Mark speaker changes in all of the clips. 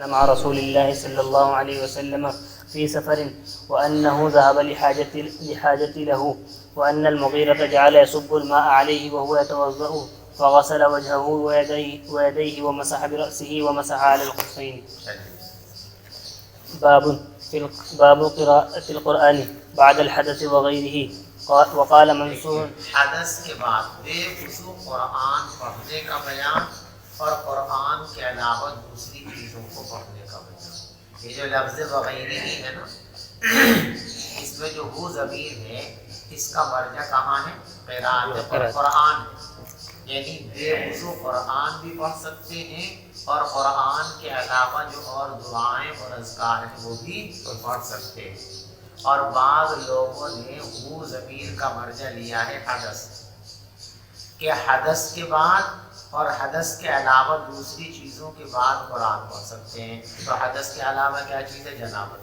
Speaker 1: مع رسول الله صلى الله عليه وسلم في سفر وأنه ذهب لحاجة له وأن المغيرة جعل يصب الماء عليه وهو يتوضأ فغسل وجهه ويديه ومسح برأسه ومسح على الخفين. باب قراءة القرآن بعد الحدث وغيره. وقال منصور
Speaker 2: حدث کے بعد بے وضو قرآن پڑھنے کا بیان اور قرآن کے علاوہ دوسری چیزوں کو پڑھنے کا بیان. یہ جو لفظ وغیرہ ہی ہے نا، اس میں جو وہ ضمیر ہے اس کا مرجع کہاں ہے؟ قراءت قرآن. یعنی بے وضو قرآن بھی پڑھ سکتے ہیں اور قرآن کے علاوہ جو اور دعائیں اور اذکار ہیں وہ بھی پڑھ سکتے ہیں. اور بعض لوگوں نے وہ ضمیر کا مرجع لیا ہے حدث، کہ حدث کے بعد اور حدث کے علاوہ دوسری چیزوں کے بعد قرآن پڑھ سکتے ہیں. تو حدث کے علاوہ کیا چیز ہے؟ جنابت.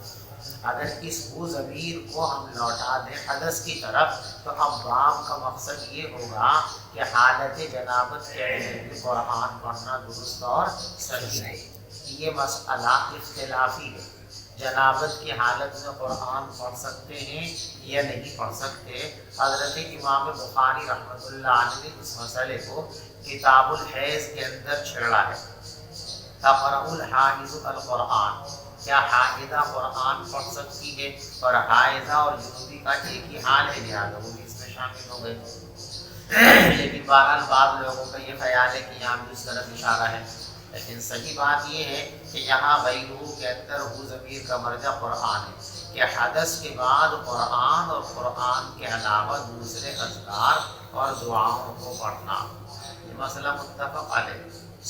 Speaker 2: اگر اس وہ ضمیر کو ہم لوٹا دیں حدث کی طرف تو اب باب کا مقصد یہ ہوگا کہ حالت جنابت کے لیے قرآن پڑھنا درست اور صحیح ہے. یہ مسئلہ اختلافی ہے. جنابت کی حالت میں قرآن پڑھ سکتے ہیں یا نہیں پڑھ سکتے. حضرت امام بخاری رحمۃ اللہ علیہ نے اس مسئلے کو کتاب الحیض کے اندر چھیڑا ہے. تقرأ الحائض القرآن، کیا حائضہ قرآن پڑھ سکتی ہے؟ اور حائضہ اور جنوبی کا ایک ہی حال ہے، لہٰذا وہ بھی اس میں شامل ہو گئے. لیکن بہرحال بعض لوگوں کا یہ خیال ہے کہ یہاں بھی اس طرف اشارہ ہے. لیکن صحیح بات یہ ہے کہ یہاں غیرہ کے اندر وہ ضمیر کا مرجع قرآن ہے کہ حدث کے بعد قرآن اور قرآن کے علاوہ دوسرے اذکار اور دعاؤں کو پڑھنا. یہ مسئلہ متفق علیہ.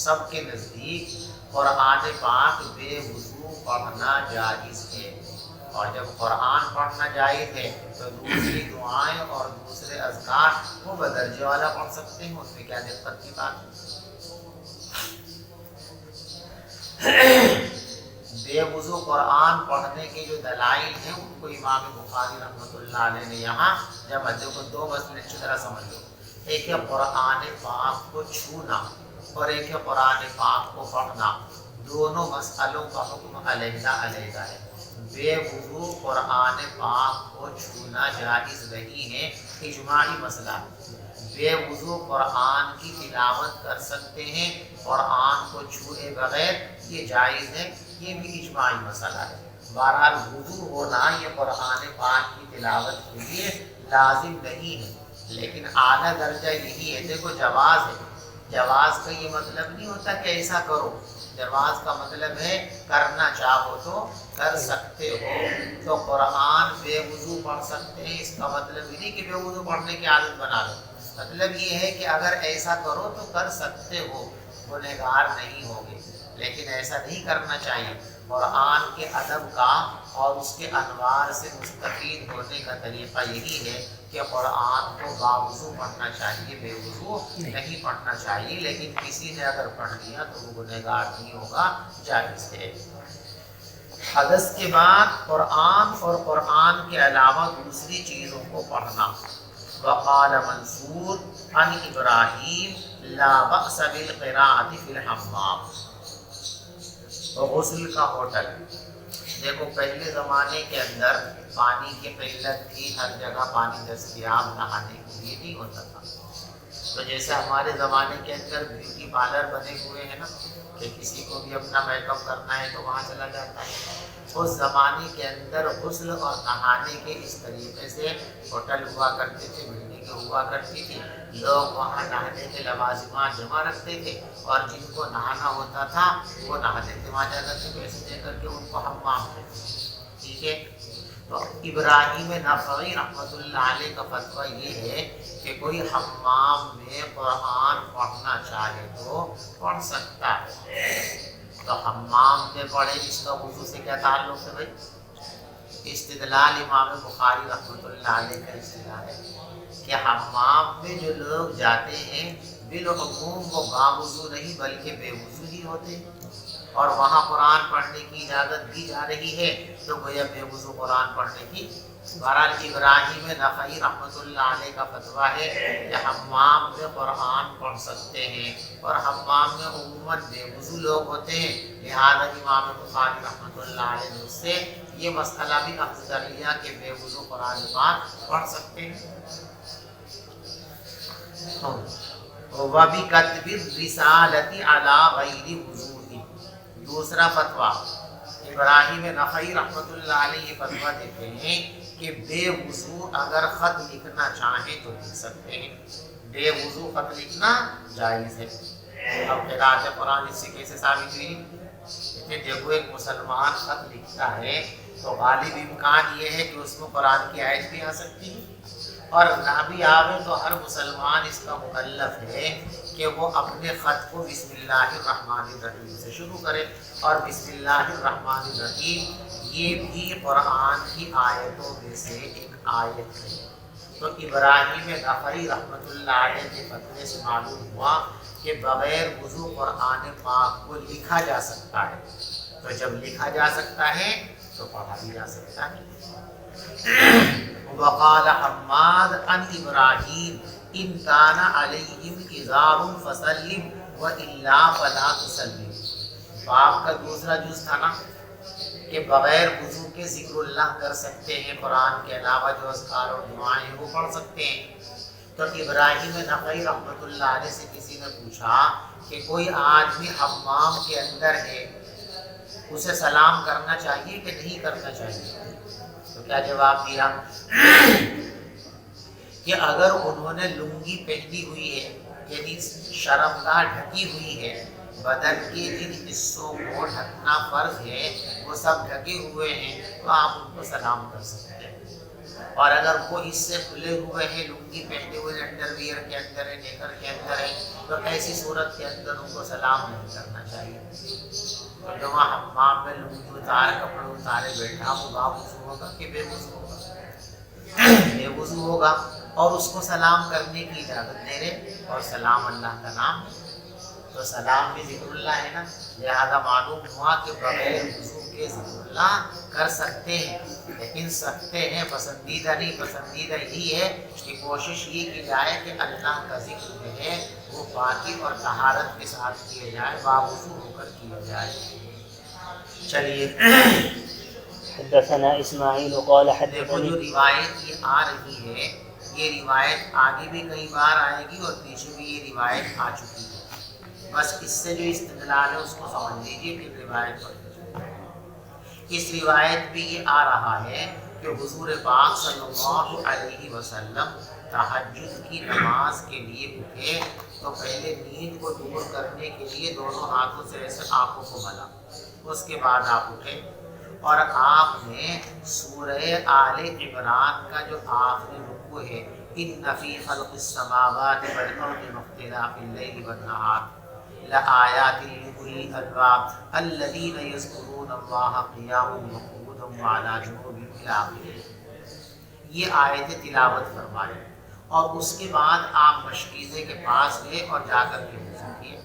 Speaker 2: سب کے نزدیک قرآن پاک بے وضو پڑھنا جائز ہے، اور جب قرآن پڑھنا جائز ہے تو دوسری دعائیں اور دوسرے اذکار وہ بدرجے والا پڑھ سکتے ہیں. اس میں کیا دقت کی بات ہے؟ بے وضو قرآن پڑھنے کے جو دلائل ہیں ان کو امام بخاری رحمۃ اللہ علیہ نے یہاں جمع. دیکھو دو مسئلے اچھی طرح سمجھ لو. ایک ہے قرآن پاک کو چھونا اور ایک ہے قرآن پاک کو پڑھنا. دونوں مسئلوں کا حکم علیحدہ علیحدہ ہے. بے وضو قرآن پاک کو چھونا جائز نہیں ہے، اجماعی مسئلہ ہے. بے وضو قرآن کی تلاوت کر سکتے ہیں، قرآن کو چھوئے بغیر یہ جائز ہے، یہ بھی اجماعی مسئلہ ہے. بہرحال وضو ہونا یہ قرآن پاک کی تلاوت کے لیے لازم نہیں ہے، لیکن اعلیٰ درجہ یہی ہے. دیکھو جواز ہے. جواز کا یہ مطلب نہیں ہوتا کہ ایسا کرو. جواز کا مطلب ہے کرنا چاہو تو کر سکتے ہو. تو قرآن بے وضو پڑھ سکتے ہیں اس کا مطلب یہ نہیں کہ بے وضو پڑھنے کی عادت بنا لو. مطلب یہ ہے کہ اگر ایسا کرو تو کر سکتے ہو، گنہگار نہیں ہوگے. لیکن ایسا نہیں کرنا چاہیے. قرآن کے ادب کا اور اس کے انوار سے مستفید ہونے کا طریقہ یہی ہے کہ قرآن کو باوضو پڑھنا چاہیے، بے وضو نہیں پڑھنا چاہیے. لیکن کسی نے اگر پڑھ لیا تو وہ گنہگار نہیں ہوگا، جائز ہے. حدث کے بعد قرآن اور قرآن کے علاوہ دوسری چیزوں کو پڑھنا. وقال منصور عن ابراہیم لا بأس بالقراءة فی الحمام. غسل کا ہوٹل. دیکھو پہلے زمانے کے اندر پانی کی قلت تھی، ہر جگہ پانی دستیاب نہانے کے لیے نہیں ہوتا تھا. تو جیسے ہمارے زمانے کے اندر بیوٹی پارلر بنے ہوئے ہیں نا، کہ کسی کو بھی اپنا میک اپ کرنا ہے تو وہاں چلا جاتا ہے. اس زمانے کے اندر غسل اور نہانے کے اس طریقے سے ہوٹل ہوا کرتے تھے، بلڈنگیں ہوا کرتی تھی. لوگ وہاں نہانے کے لوازمات جمع رکھتے تھے اور جن کو نہانا ہوتا تھا وہ نہاتے تھے. وہاں جا کر کے پیسے دے کر کے ان کو حمام کہتے ہیں. ٹھیک ہے. تو ابراہیم نخعی رحمۃ اللہ علیہ کا فتویٰ یہ ہے کہ کوئی حمام میں قرآن پڑھنا چاہے تو پڑھ سکتا ہے. تو حمام میں پڑھے اس کا وضو سے کیا تعلق ہے بھائی؟ استدلال امام بخاری رحمۃ اللہ علیہ کا استدلال ہے کہ حمام میں جو لوگ جاتے ہیں بالعموم وہ باوضو نہیں بلکہ بے وضو ہی ہوتے ہیں، اور وہاں قرآن پڑھنے کی اجازت دی جا رہی ہے تو گویا بے وضو قرآن پڑھنے کی۔ بہرحال ابراہیم نخعی رحمۃ اللہ علیہ کا فتویٰ ہے کہ حمام میں قرآن پڑھ سکتے ہیں، اور حمام میں عموماً بے وضو لوگ ہوتے ہیں، لہٰذا امام بخاری رحمۃ اللہ علیہ نے اس سے یہ مسئلہ بھی اخذ کر لیا کہ بے وضو قرآن پاک پڑھ سکتے ہیں۔ وَبِكَتْبِ الرِّسَالَةِ عَلَى غَيْرِ وُضُوءٍ، دوسرا فتویٰ ابراہیم نخعی رحمۃ اللہ علیہ یہ فتویٰ دیتے ہیں کہ بے وضو اگر خط لکھنا چاہیں تو لکھ سکتے ہیں، بے وضو خط لکھنا جائز ہے۔ اب قراءت قرآن اس سے کیسے ثابت ہوئی؟ کہ دیکھو ایک مسلمان خط لکھتا ہے تو غالب امکان یہ ہے کہ اس میں قرآن کی آیت بھی آ سکتی ہے، اور نہ بھی آوے تو ہر مسلمان اس کا مکلف ہے کہ وہ اپنے خط کو بسم اللہ الرحمن الرحیم سے شروع کرے، اور بسم اللہ الرحمن الرحیم یہ بھی قرآن کی آیتوں میں سے ایک آیت ہے۔ تو ابراہیم نخعی رحمۃ اللہ علیہ کے فتوے سے معلوم ہوا کہ بغیر وضو قرآن پاک کو لکھا جا سکتا ہے، تو جب لکھا جا سکتا ہے تو پڑھا بھی جا سکتا ہے۔ وقال حماد عن ابراہیم ان کان علیہم ازار فسلم والا فلا تسلم۔ باب کا دوسرا جز تھا نا کہ بغیر وضو کے ذکر اللہ کر سکتے ہیں، قرآن کے علاوہ جو اذکار اور دعائیں ہیں وہ پڑھ سکتے ہیں۔ تو ابراہیم نخعی رحمۃ اللہ علیہ سے کسی نے پوچھا کہ کوئی آدمی حمام کے اندر ہے، اسے سلام کرنا چاہیے کہ نہیں کرنا چاہیے؟ تو کیا جواب دیا کہ اگر انہوں نے لنگی پہنی ہوئی ہے، یعنی شرمگاہ ڈھکی ہوئی ہے، بدن کے جن حصوں کو ڈھکنا فرض ہے وہ سب ڈھکے ہوئے ہیں، تو آپ ان کو سلام کر سکتے ہیں۔ اور اگر وہ حصے کھلے ہوئے ہیں، لنگی پہنے ہوئے انڈر ویئر کے اندر ہے، نیکر کے اندر ہے، تو ایسی صورت کے اندر ان کو سلام نہیں کرنا چاہیے۔ تو جو وہاں حمام میں لنگی اتارے کپڑے اتارے بیٹھا وہ باوضو ہوگا کہ بے وضو ہوگا؟ بے وضو ہوگا، اور اس کو سلام کرنے کی اجازت دے رہے، اور سلام اللہ کا نام ہے تو سلام بھی ذکر اللہ ہے نا، لہذا معلوم ہوا کہ بغیر وضو کے ذکر اللہ کر سکتے ہیں، لیکن سکتے ہیں پسندیدہ نہیں، پسندیدہ ہی ہے کہ کوشش یہ کی جائے کہ اللہ کا ذکر جو ہے وہ پاکی اور طہارت کے ساتھ کیا جائے، باوضو ہو کر کیا جائے۔ چلیے
Speaker 1: حدثنا اسماعیل قال
Speaker 2: دیکھو
Speaker 1: حدثني
Speaker 2: جو روایت یہ آ رہی ہے، یہ روایت آگے بھی کئی بار آئے گی اور پیچھے بھی یہ روایت آ چکی ہے، بس اس سے جو استدلال ہے اس کو سمجھ لیجیے پھر روایت پڑھتے چلیں۔ اس روایت بھی یہ آ رہا ہے کہ حضور پاک صلی اللہ علیہ وسلم تہجد کی نماز کے لیے اٹھے تو پہلے نیند کو دور کرنے کے لیے دونوں ہاتھوں سے ایسے آنکھوں کو ملا، اس کے بعد آپ اٹھے اور آپ نے سورہ آل عمران کا جو آخری رکوع ہے، ان فی خلق السماوات والارض واختلاف اللیل والنہار لآیات لأولی الالباب الذین یذکرون اللہ قیاما وقعودا وعلی جنوبہم الی آخر، یہ آیت تلاوت فرمائے، اور اس کے بعد آپ مشکیزے کے پاس گئے اور جا کر کے وضو کیے۔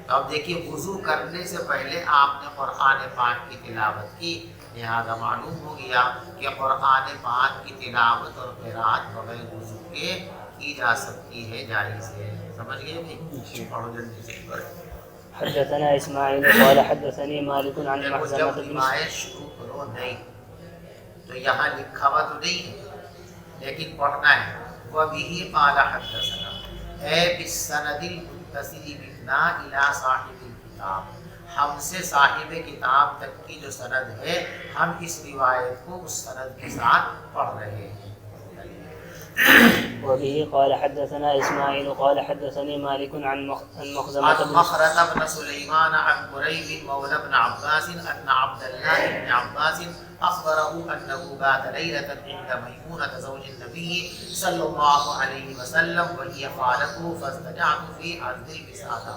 Speaker 2: اب دیکھیے وضو کرنے سے پہلے آپ نے قرآن پاک کی تلاوت کی، لہذا معلوم ہو گیا کہ قرآن پاک کی تلاوت اور قرأت بغیر وضو کے کی جا سکتی ہے، جائز ہے۔ سمجھ گئے بھائی؟ پڑھو جلدی سے۔
Speaker 1: حدثنا اسماعیل قال حدثني مالك عن
Speaker 2: جب
Speaker 1: مخزمة بن
Speaker 2: روایت شروع کرو نہیں تو یہاں لکھا ہوا تو نہیں ہے لیکن پڑھنا ہے۔ وَبِهِ قَالَ حَدَّثَنَا اے بِالسَّنَدِ الْمُتَّصِلِ بِنَا إِلَىٰ صَاحِبِ الْكِتَابِ، ہم سے صاحب کتاب تک کی جو سند ہے ہم اس روایت کو اس سند کے ساتھ پڑھ رہے ہیں۔
Speaker 1: وبه قال حدثنا اسماعيل قال حدثني مالك عن مخزمة
Speaker 2: عن
Speaker 1: بن
Speaker 2: مخرة بن سليمان عن قريب مولى بن عباس أن عبد الله بن عباس أخبره أنه بات ليلة عند ميمونة زوج النبي صلى الله عليه وسلم وهي خالته فاستجعت في عرض الوسادة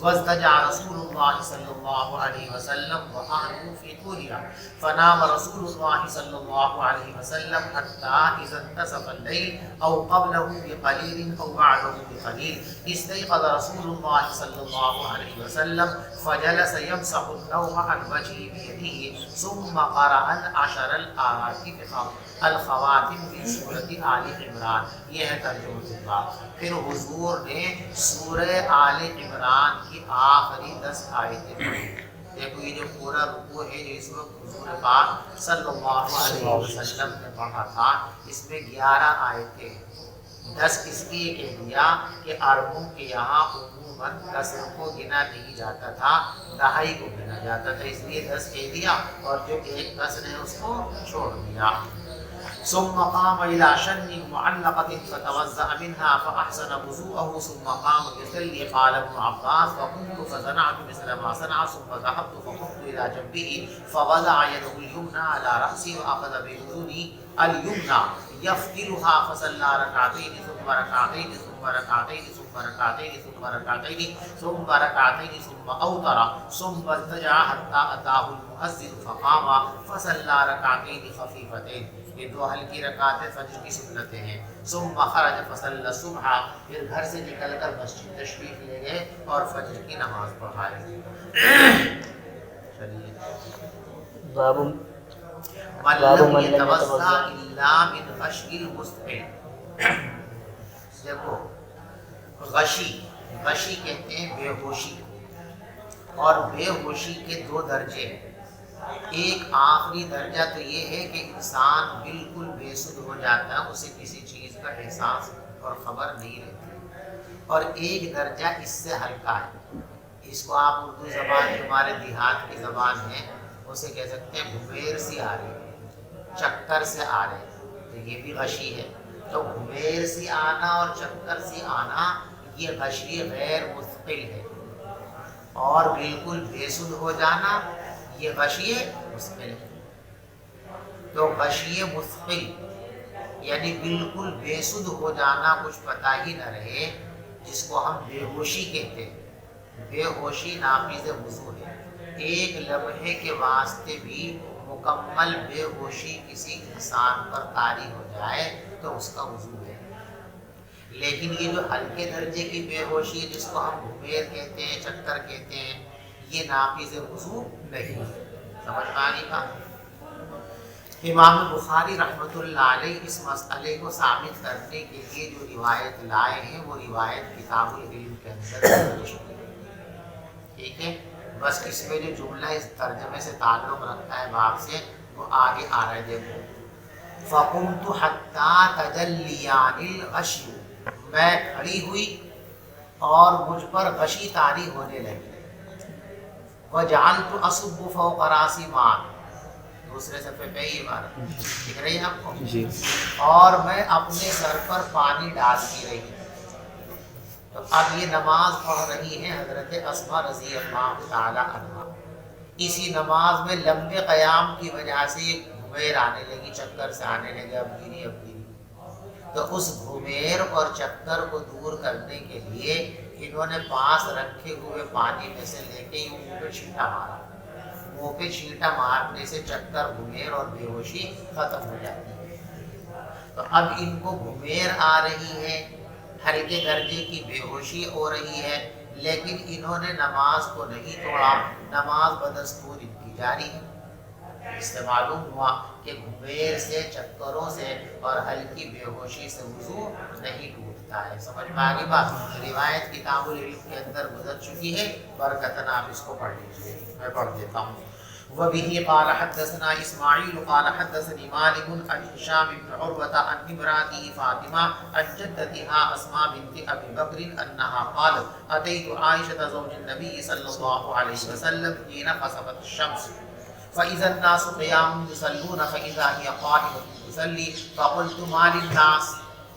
Speaker 2: وازدجع رسول الله صلى الله عليه وسلم وأهله في طولها فنام رسول الله صلى الله عليه وسلم حتى إذا انتصف الليل أو قبله بقليل أو بعده بقليل استيقظ رسول الله صلى الله عليه وسلم فجلس يمسح النوم عن وجهه بيده ثم قرأ العشر الآيات الخواتم من سورة آل عمران. یہ ہے ترجمہ اللہ. پھر حضور نے سورہ آل عمران کی آخری 10 آیتیں پڑھی. دیکھو یہ جو پورا رکوع ہے جو اس وقت حضور پاک صلی اللہ علیہ وسلم نے پڑھا تھا اس میں 11 آیتیں ہیں. 10 اس لیے کہہ دیا کہ عربوں کے یہاں عموماً 10 کو گنا نہیں جاتا تھا, دہائی کو گنا جاتا تھا, اس لیے 10 کہہ دیا اور جو ایک کسر ہے اس کو چھوڑ دیا. ثم قام إلى شن معلقة فتوزع منها فأحسن وضوءه ثم قام يصلي. قال ابن عباس فقمت فصنعت مثل ما صنع ثم ذهبت فقمت إلى جنبه فوضع يده اليمنى على رأسي وأخذ بأذني اليمنى يفتلها فصلى ركعتين ثم ركعتين ثم ركعتين ثم ركعتين ثم ركعتين ثم ركعتين ثم أوتر ثم ارتجع حتى أتاه المؤذن فقام فصلى ركعتين خفيفتين. یہ 2 ہلکی رکعتیں فجر کی سنتیں ہیں. ثم خرج فصلى الصبح. پھر گھر سے نکل کر مسجد تشریف لے گئے اور فجر کی نماز پڑھائی. چلیے
Speaker 1: باب
Speaker 2: لم يتوضا الا من غشی المستحل. دیکھو غشی کہتے ہیں بے ہوشی, اور بے ہوشی کے 2 درجے ہیں. ایک آخری درجہ تو یہ ہے کہ انسان بالکل بے سدھ ہو جاتا ہے, اسے کسی چیز کا احساس اور خبر نہیں رہتی, اور ایک درجہ اس سے ہلکا ہے. اس کو آپ اردو زبان جو ہمارے دیہات کی زبان ہے اسے کہہ سکتے ہیں گھمیر سی آ رہی ہے, چکر سے آ رہے ہیں, تو یہ بھی غشی ہے. تو گھمیر سی آنا اور چکر سی آنا یہ غشی غیر مستقل ہے, اور بالکل بے سدھ ہو جانا یہ غشی مستقل ہے. تو غشی مستقل یعنی بالکل بے سدھ ہو جانا, کچھ پتہ ہی نہ رہے, جس کو ہم بے ہوشی کہتے ہیں. بے ہوشی ناقض وضو ہے. ایک لمحے کے واسطے بھی مکمل بے ہوشی کسی انسان پر طاری ہو جائے تو اس کا وضو ہے. لیکن یہ جو ہلکے درجے کی بے ہوشی جس کو ہم گھمیر کہتے ہیں, چکر کہتے ہیں, یہ ناقض وضو نہیں. سمجھ میں آ گئی بات. امام بخاری رحمۃ اللہ علیہ اس مسئلے کو ثابت کرنے کے لیے جو روایت لائے ہیں وہ روایت کتاب العلم کے اندر پیش کی گئی. ٹھیک ہے, بس اس میں جو جملہ اس ترجمے سے تعلق رکھتا ہے باب سے وہ آگے آ رہا ہے. دیکھو فقمت حتی تجلیان الغشی, میں کھڑی ہوئی اور مجھ پر غشی طاری ہونے لگی. وجعلت اصب فوق راسی ماء, دوسرے صفحے پہ یہ بات دکھ رہی ہے آپ کو جی, اور میں اپنے سر پر پانی ڈالتی رہی. تو اب یہ نماز پڑھ رہی ہے حضرت اسماء رضی اللہ تعالی عنہا. اسی نماز میں لمبے قیام کی وجہ سے یہ گھمیر آنے لگی, چکر سے آنے لگے, اب گری. تو اس گھمیر اور چکر کو دور کرنے کے لیے انہوں نے پاس رکھے ہوئے پانی میں سے لے کے منہ پہ چھینٹا مارا. منہ پہ چھینٹا مارنے سے چکر, گھمیر اور بے ہوشی ختم ہو جاتی ہے. تو اب ان کو گھمیر آ رہی ہے, ہلکے درجے کی بے ہوشی ہو رہی ہے, لیکن انہوں نے نماز کو نہیں توڑا, نماز بدستور ان کی جاری ہے. اس سے معلوم ہوا کہ گھمیر سے, چکروں سے اور ہلکی بے ہوشی سے وضو نہیں ٹوٹتا ہے. سمجھ میں آ گئی بات. روایت کتاب العلم کے اندر گزر چکی ہے, برکتاً آپ اس کو پڑھ لیجیے. میں پڑھ دیتا ہوں. وبه قال حدثنا اسماعیل قال حدثني مالك عن هشام بن عروة عن امرأته فاطمة عن جدتها اسماء بنت ابي بكر انها قالت اتيت عائشة زوج النبي صلى الله عليه وسلم حين خسفت الشمس فإذا الناس قيام يصلون فإذا هي قائمة تصلي فقلت ما للناس,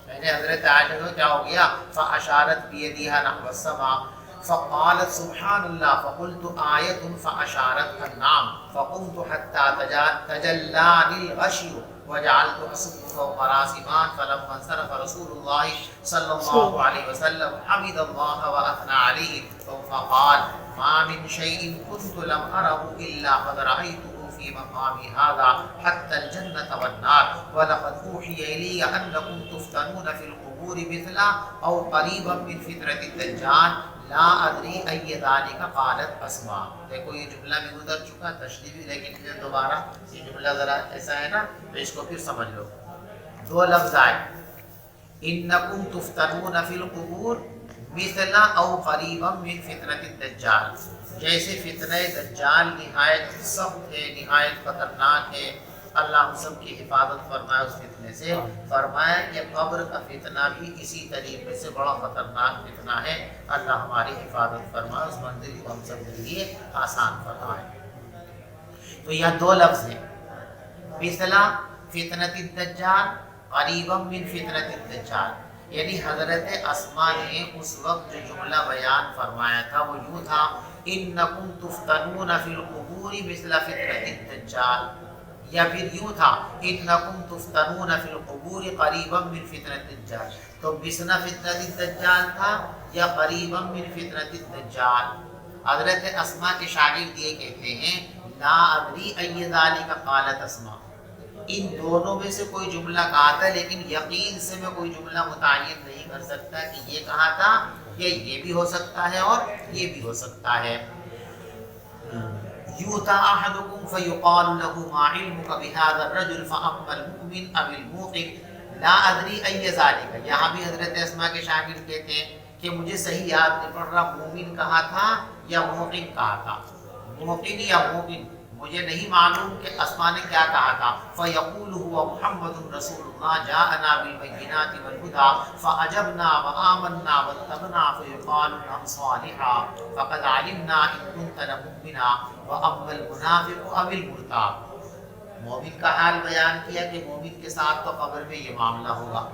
Speaker 2: میں نے حضرت عائشہ کو کیا ہو گیا, فأشارت بيدها نحو السماء فقالت سبحان الله فقلت آية فأشارت النعم فقمت حتى تجلاني الغشي وجعلت أصب فوق رأس مان فلما انصرف رسول الله صلى الله عليه وسلم حمد الله وأثنى عليه ثم قال ما من شيء كنت لم أره إلا قد رأيته في مقامي هذا حتى الجنة والنار ولقد أوحي إلي أنكم تفتنون في القبور مثلا أو قريبا من فتنة الدجال لا ادری ای ذالک قالت اسماء. دیکھو یہ جملہ بھی گزر چکا تشریح بھی، لیکن پھر دوبارہ یہ جملہ ذرا ایسا ہے نا تو اس کو پھر سمجھ لو. دو لفظ آئے انکم تفتنون فی القبور مثل او قریبا من فتنة الدجال. جیسے فتنہ دجال نہایت سخت ہے، نہایت خطرناک ہے، اللہ ہم سب کی حفاظت فرمائے اس فتنے سے. فرمایا کہ قبر کا فتنہ بھی اسی طریقے سے بڑا خطرناک فتنہ ہے، اللہ ہماری حفاظت فرمائے، اس منزل کو ہم سب کے لیے آسان فرمائے. تو یہ دو لفظ ہیں، مثلا فتنۃ الدجال قریبا من فتنۃ الدجال. یعنی حضرت اسماء نے اس وقت جو جملہ بیان فرمایا تھا وہ یوں تھا انکم تفتنون فی القبور مثل فتنۃ الدجال، یا پھر یوں تھا انکم تفتنون فی القبور قریبا من فتنۃ الدجال. تو مثل فتنۃ الدجال تھا یا قریبا من فتنۃ الدجال. حضرت اسماء کے شاگرد یہ کہتے ہیں لا ادری ای ذالک قالت اسماء، ان دونوں میں سے کوئی جملہ کہا تھا، لیکن یقین سے میں کوئی جملہ متعین نہیں کر سکتا کہ یہ کہا تھا کہ یہ بھی ہو سکتا ہے اور یہ بھی ہو سکتا ہے. یوتا احدکم فیقال له ما علمک بهذا الرجل فاما المؤمن ام الموقن لا ادری ای ذالک. یہاں بھی حضرت اسماء کے شاگرد کہتے ہیں کہ مجھے صحیح یاد نہیں پڑ رہا مومن کہا تھا یا موقن کہا تھا، موقن یا مومن مجھے نہیں معلوم کہ اسماء نے کیا کہا تھا. فیقول هو محمد رسول اللہ جاءنا بالبینات والهدى فعجبنا وآمنا واتبعنا فیقال لهم صالحا فقد علمنا ان كنت لمؤمنا واما المنافق او المرتاب. مومن کا حال بیان کیا کہ مومن کے ساتھ تو قبر میں یہ معاملہ ہوگا،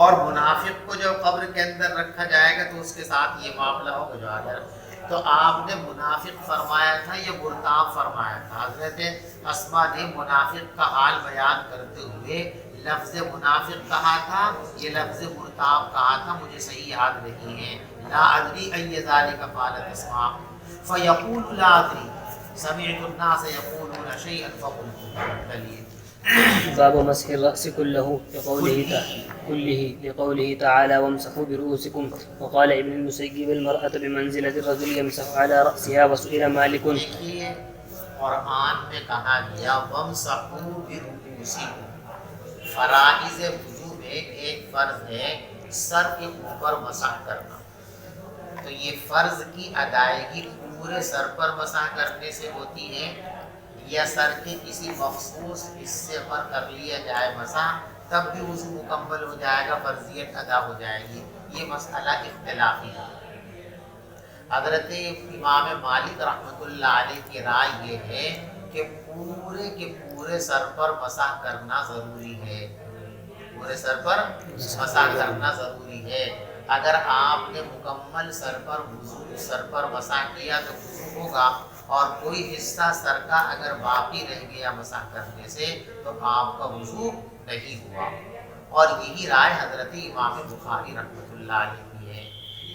Speaker 2: اور منافق کو جو قبر کے اندر رکھا جائے گا تو اس کے ساتھ یہ معاملہ ہوگا جو آ جائے. تو آپ نے منافق فرمایا تھا یا مرتاب فرمایا تھا؟ حضرت اسماء نے منافق کا حال بیان کرتے ہوئے لفظ منافق کہا تھا، یہ لفظ مرتاب کہا تھا، مجھے صحیح یاد نہیں ہے. لا ادری ای ذالک قالت اسماء فیقول لا ادری سمعت الناس یقولون شیئا فقلت.
Speaker 1: باب مسح الرأس كله لقوله تعالى وامسحوا برؤوسكم. وقال ابن المسيب المرأة بمنزلة الرجل يمسح على رأسها. وسئل مالك.
Speaker 2: دیکھیے قرآن میں کہا گیا وامسحوا برؤوسکم. فرائض وضو میں ایک فرض ہے سر کے اوپر مسح کرنا. تو یہ فرض کی ادائیگی پورے سر پر مسح کرنے سے ہوتی ہے یا سر کے کسی مخصوص حصے پر کر لیا جائے مسح تب بھی وضو مکمل ہو جائے گا، فرضیت ادا ہو جائے گی؟ یہ مسئلہ اختلافی ہے. حضرت امام مالک رحمۃ اللہ علیہ کی رائے یہ ہے کہ پورے کے پورے سر پر مسح کرنا ضروری ہے، پورے سر پر مسح کرنا ضروری ہے. اگر آپ نے مکمل سر پر مسح کیا تو وضو ہوگا، اور کوئی حصہ سر کا اگر باقی رہ گیا مسح کرنے سے تو آپ کا وضو نہیں ہوا. اور یہی رائے حضرت امام بخاری رحمۃ اللہ علیہ کی ہے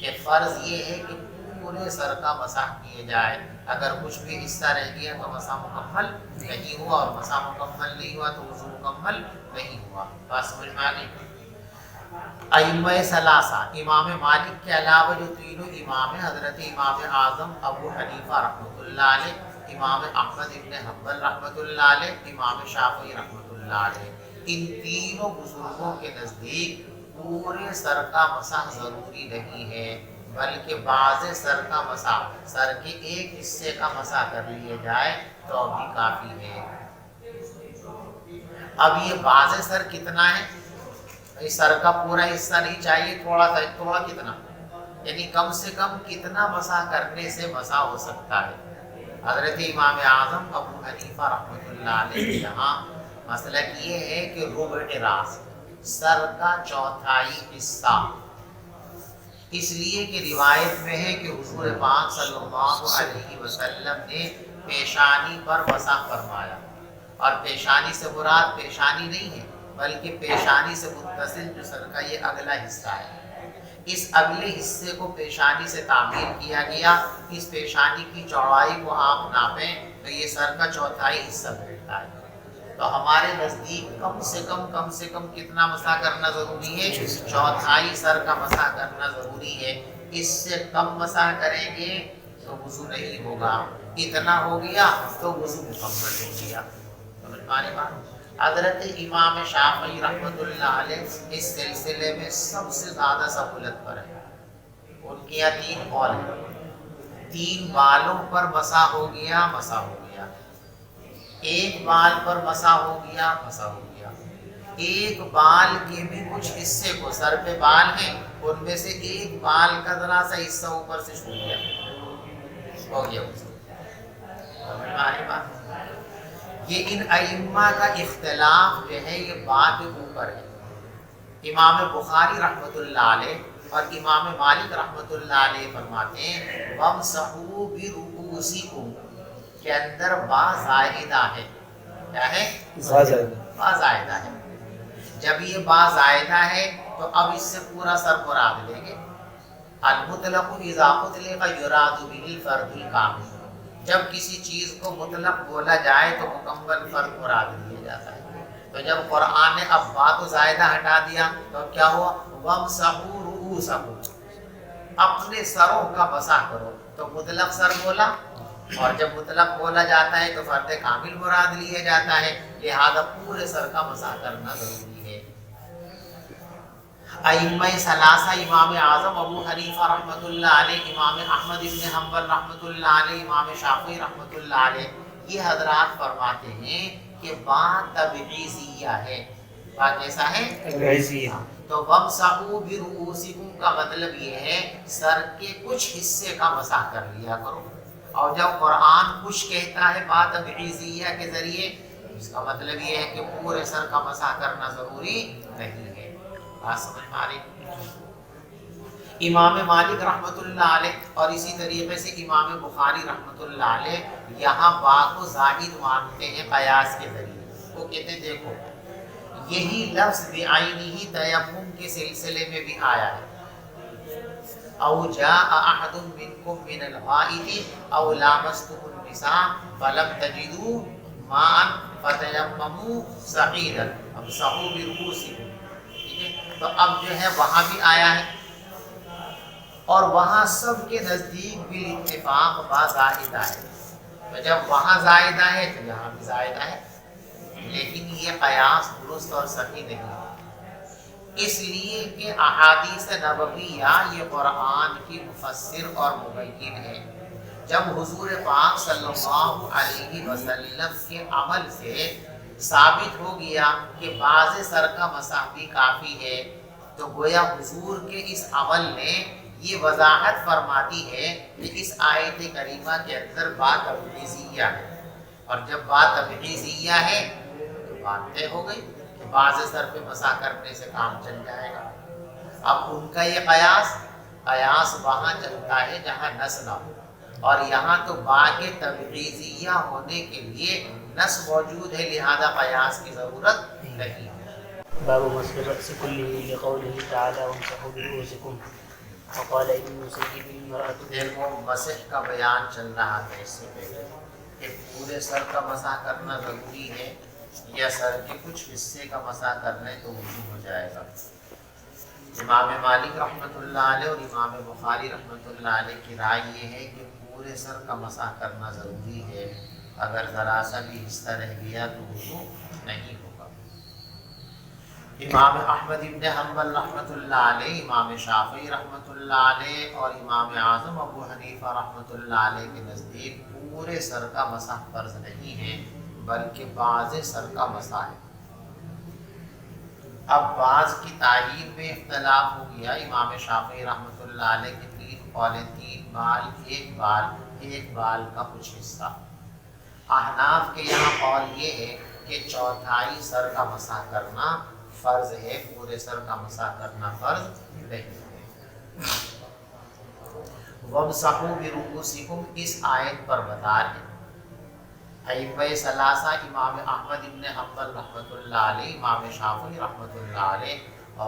Speaker 2: کہ فرض یہ ہے کہ پورے سر کا مسح کیے جائے، اگر کچھ بھی حصہ رہ گیا تو مسح مکمل نہیں ہوا، اور مسح مکمل نہیں ہوا تو وضو مکمل نہیں ہوا. بات سمجھ میں آ گئی؟ ائمہ ثلاثہ امام مالک کے علاوہ جو تینوں امام ہیں، حضرت امام اعظم ابو حنیفہ رحمۃ اللہ علیہ، امام احمد ابن حنبل رحمۃ اللہ علیہ، امام شافعی رحمۃ اللہ علیہ، ان تینوں بزرگوں کے نزدیک پورے سر کا مسح ضروری نہیں ہے، بلکہ بعض سر کا مسح، سر کے ایک حصے کا مسح کر لیا جائے تو بھی کافی ہے. اب یہ بعض سر کتنا ہے؟ سر کا پورا حصہ نہیں چاہیے، تھوڑا کتنا، یعنی کم سے کم کتنا مسح کرنے سے مسح ہو سکتا ہے. حضرت امام اعظم ابو حنیفہ رحمۃ اللہ علیہ یہاں مسلک یہ ہے کہ ربع راس، سر کا چوتھائی حصہ، اس لیے کہ روایت میں ہے کہ حضور پاک صلی اللہ علیہ وسلم نے پیشانی پر مسح فرمایا. اور پیشانی سے مراد پیشانی نہیں ہے بلکہ پیشانی سے متصل جو سر کا یہ اگلا حصہ ہے، اس اگلے حصے کو پیشانی سے تعبیر کیا گیا۔ اس پیشانی کی چوڑائی کو آپ ناپیں تو یہ سر کا چوتھائی حصہ بیٹھتا ہے۔ تو ہمارے نزدیک کم سے کم کتنا مسح کرنا ضروری ہے؟ چوتھائی سر کا مسح کرنا ضروری ہے۔ اس سے کم مسح کریں گے تو وضو نہیں ہوگا، اتنا ہو گیا تو وضو مکمل ہو گیا۔ سمجھ میں آنے بات؟ حضرت امام شافعی رحمۃ اللہ علیہ اس سلسلے میں سب سے زیادہ سہولت پر ہے۔ ان کے یہاں 3 قول ہیں۔ 3 بالوں پر مسح ہو گیا، مسح ہو گیا۔ 1 بال پر مسح ہو گیا، مسح ہو گیا۔ 1 بال کے بھی کچھ حصے کو، سر پہ بال ہیں ان میں سے 1 بال کا ذرا سا حصہ اوپر سے چھوٹ گیا، ہو گیا یہ ان ائمہ کا اختلاف جو ہے یہ بات اوپر ہے۔ امام بخاری رحمۃ اللہ علیہ اور امام مالک رحمۃ اللہ علیہ فرماتے ہیں وَامْسَحُوا بِرُؤُوسِكُمْ کے اندر با زائدہ ہے۔ کیا ہے؟ با زائدہ ہے۔ جب یہ با زائدہ ہے تو اب اس سے پورا سر مراد لیں گے۔ المطلق اذا اطلق یراد به الفرد الکامل، جب کسی چیز کو مطلق بولا جائے تو مکمل فرد مراد لیا جاتا ہے۔ تو جب قرآن نے اب با کو زائدہ ہٹا دیا تو کیا ہوا؟ وَامْسَحُوا رُؤُوسَكُمْ، اپنے سروں کا مسح کرو، تو مطلق سر بولا، اور جب مطلق بولا جاتا ہے تو فرد کامل مراد لیا جاتا ہے، لہذا پورے سر کا مسح کرنا ضروری ہے۔ ائمہ ثلاثہ امام اعظم ابو حنیفہ رحمۃ اللہ علیہ، امام احمد بن حنبل رحمۃ اللہ علیہ، امام شافعی رحمۃ اللہ علیہ، یہ حضرات فرماتے ہیں کہ با تبعیضیہ ہے۔ با کیسا ہے؟ تبعیضیہ۔ تو وَامْسَحُوا بِرُؤُوسِكُمْ کا مطلب یہ ہے سر کے کچھ حصے کا مسح کر لیا کرو، اور جب قرآن کچھ کہتا ہے با تبعیضیہ کے ذریعے اس کا مطلب یہ ہے کہ پورے سر کا مسح کرنا ضروری نہیں ہے۔ بات سمجھ میں آ رہی؟ امام مالک رحمۃ اللہ علیہ اور اسی طریقے سے امام بخاری رحمۃ اللہ علیہ یہاں با کو زائد مانتے ہیں قیاس کے ذریعے۔ وہ کہتے ہیں دیکھو یہی لفظ بعینہ تیمم کے سلسلے میں بھی آیا ہے، او جاء احد منکم من الغائط او لامستم النساء فلم تجدوا ماء فتیمموا صعیدا فامسحوا برؤوسکم۔ تو اب جو ہے وہاں بھی آیا ہے، اور وہاں سب کے نزدیک بھی اتفاق با زائدہ ہے۔ تو جب وہاں زائدہ ہے تو یہاں بھی زائدہ ہے، لیکن یہ قیاس درست اور صحیح نہیں ہے، اس لیے کہ احادیث نبویہ یہ قرآن کی مفسر اور مبین ہے۔ جب حضور پاک صلی اللہ علیہ وسلم کے عمل سے ثابت ہو گیا کہ باز سر کا مسح بھی کافی ہے، تو گویا حضور کے اس عمل نے یہ وضاحت فرماتی ہے کہ اس آیت کریمہ کے اندر بات تبعیضیہ ہے، اور جب بات تبعیضیہ ہے تو بات طے ہو گئی کہ باز سر پہ مسح کرنے سے کام چل جائے گا۔ اب ان کا یہ قیاس وہاں چلتا ہے جہاں نس نہ ہو، اور یہاں تو بات تبعیضیہ ہونے کے لیے نس موجود ہے، لہذا قیاس کی ضرورت نہیں ہے۔
Speaker 1: باب مسح الرأس كله لقوله تعالى وامسحوا برؤوسكم وقال ابن مسيب المرأة۔
Speaker 2: دیکھو مسح کا بیان چل رہا تھا اس سے پہلے کہ پورے سر کا مسح کرنا ضروری ہے یا سر کے کچھ حصے کا مسح کرنے تو وضو ہو جائے گا۔ امام مالک رحمۃ اللہ علیہ اور امام بخاری رحمۃ اللہ علیہ کی رائے یہ ہے کہ پورے سر کا مسح کرنا ضروری ہے، اگر ذرا سا بھی حصہ رہ گیا تو وضو نہیں ہوگا۔ امام احمد بن حنبل رحمۃ اللہ علیہ، امام شافعی رحمۃ اللہ علیہ اور امام اعظم ابو حنیفہ رحمۃ اللہ علیہ کے نزدیک پورے سر کا مسح فرض نہیں ہے بلکہ بعض سر کا مسح ہے۔ اب بعض کی تعیین میں اختلاف ہو گیا۔ امام شافعی رحمۃ اللہ علیہ کے 3 قول، 3 بال، 1 بال کا کچھ حصہ۔ احناف کے یہاں قول یہ ہے کہ چوتھائی سر کا مسح کرنا فرض ہے، پورے سر کا مسح کرنا فرض نہیں ہے۔ وَامْسَحُوا بِرُؤُوسِكُمْ اس آیت پر مدار ہے۔ ائمہ ثلاثہ امام احمد ابن حنبل رحمۃ اللہ علیہ، امام شافعی رحمۃ اللہ علیہ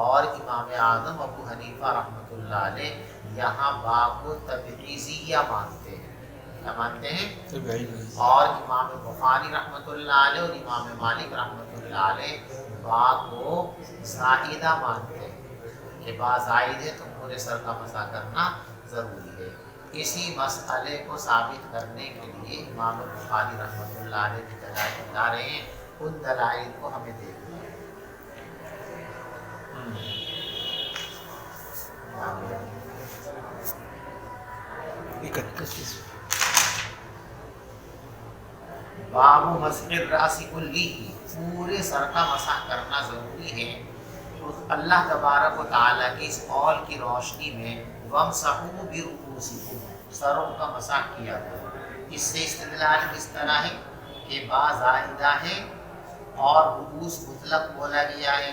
Speaker 2: اور امام اعظم ابو حنیفہ رحمۃ اللہ علیہ یہاں باب کو تبعیضیہ مانتے ہیں. کیا مانتے ہیں؟ اور امام بخاری رحمۃ اللہ علیہ اور امام مالک رحمۃ اللہ علیہ باب کو زائدہ مانتے ہیں کہ با زائد ہے تو پورے سر کا مسح کرنا ضروری ہے. اسی مسئلے کو ثابت کرنے کے لیے امام بخاری رحمۃ اللہ علیہ کی دلائل بتا رہے ہیں. ان دلائل کو ہمیں دیکھنا ہے. باب مسح الراس کلیہ، پورے سر کا مسح کرنا ضروری ہے. تو اللہ تبارک و تعالیٰ کی اس قول کی روشنی میں وَامْسَحُوا بِرُؤُوسِكُمْ، سروں کا مسح کیا گیا. اس سے استدلال کس طرح ہے کہ با زائدہ ہے اور رؤوس مطلق بولا گیا ہے،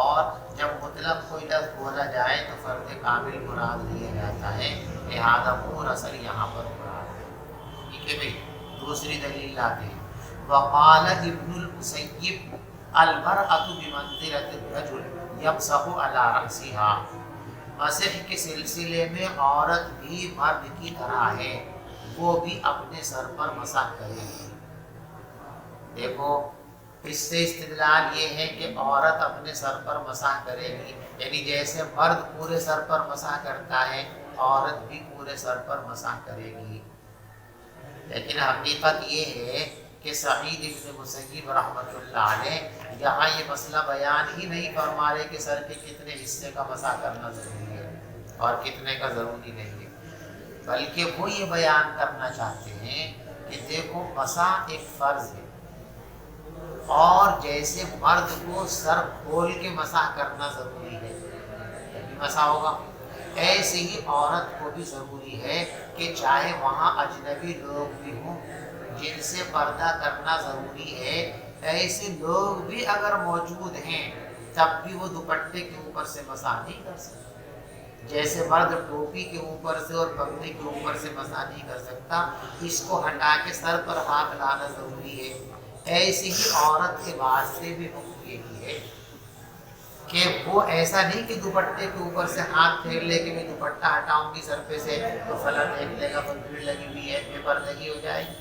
Speaker 2: اور جب مطلق کوئی لفظ بولا جائے تو فرد کامل مراد لیا جاتا ہے، لہذا پورا اثر یہاں پر مراد ہے. ٹھیک ہے بھائی. دوسری دلیل لاتے ہیں. وقال ابن المسیب المرأة بمنزلة الرجل یمسح علی رأسها، مسح کے سلسلے میں عورت بھی مرد کی طرح ہے، وہ بھی اپنے سر پر مسح کرے گی. دیکھو اس سے استدلال یہ ہے کہ عورت اپنے سر پر مسح کرے گی، یعنی جیسے مرد پورے سر پر مسح کرتا ہے عورت بھی پورے سر پر مسح کرے گی. لیکن حقیقت یہ ہے کہ سعید ابن مسیب رحمۃ اللہ علیہ یہاں یہ مسئلہ بیان ہی نہیں فرما رہے کہ سر کے کتنے حصے کا مسح کرنا ضروری ہے اور کتنے کا ضروری نہیں ہے، بلکہ وہ یہ بیان کرنا چاہتے ہیں کہ دیکھو مسح ایک فرض ہے، اور جیسے مرد کو سر کھول کے مسح کرنا ضروری ہے تبھی مسح ہوگا، ایسے ہی عورت کو بھی ضروری ہے کہ چاہے وہاں اجنبی لوگ بھی ہوں جن سے پردہ کرنا ضروری ہے، ایسے لوگ بھی اگر موجود ہیں تب بھی وہ دوپٹے کے اوپر سے مسح نہیں کر سکتے. جیسے مرد ٹوپی کے اوپر سے اور پگڑی کے اوپر سے مسح نہیں کر سکتا، اس کو ہٹا کے سر پر ہاتھ لانا ضروری ہے، ایسی ہی عورت کے واسطے بھی حکم یہی ہے کہ وہ ایسا نہیں کہ دوپٹے کے اوپر سے ہاتھ پھیر لے کے میں دوپٹہ ہٹاؤں گی سر پہ سے تو فلاں دیکھ لے گا پر بھیڑ لگی ہوئی ہے، بے پردگی ہو جائے گی.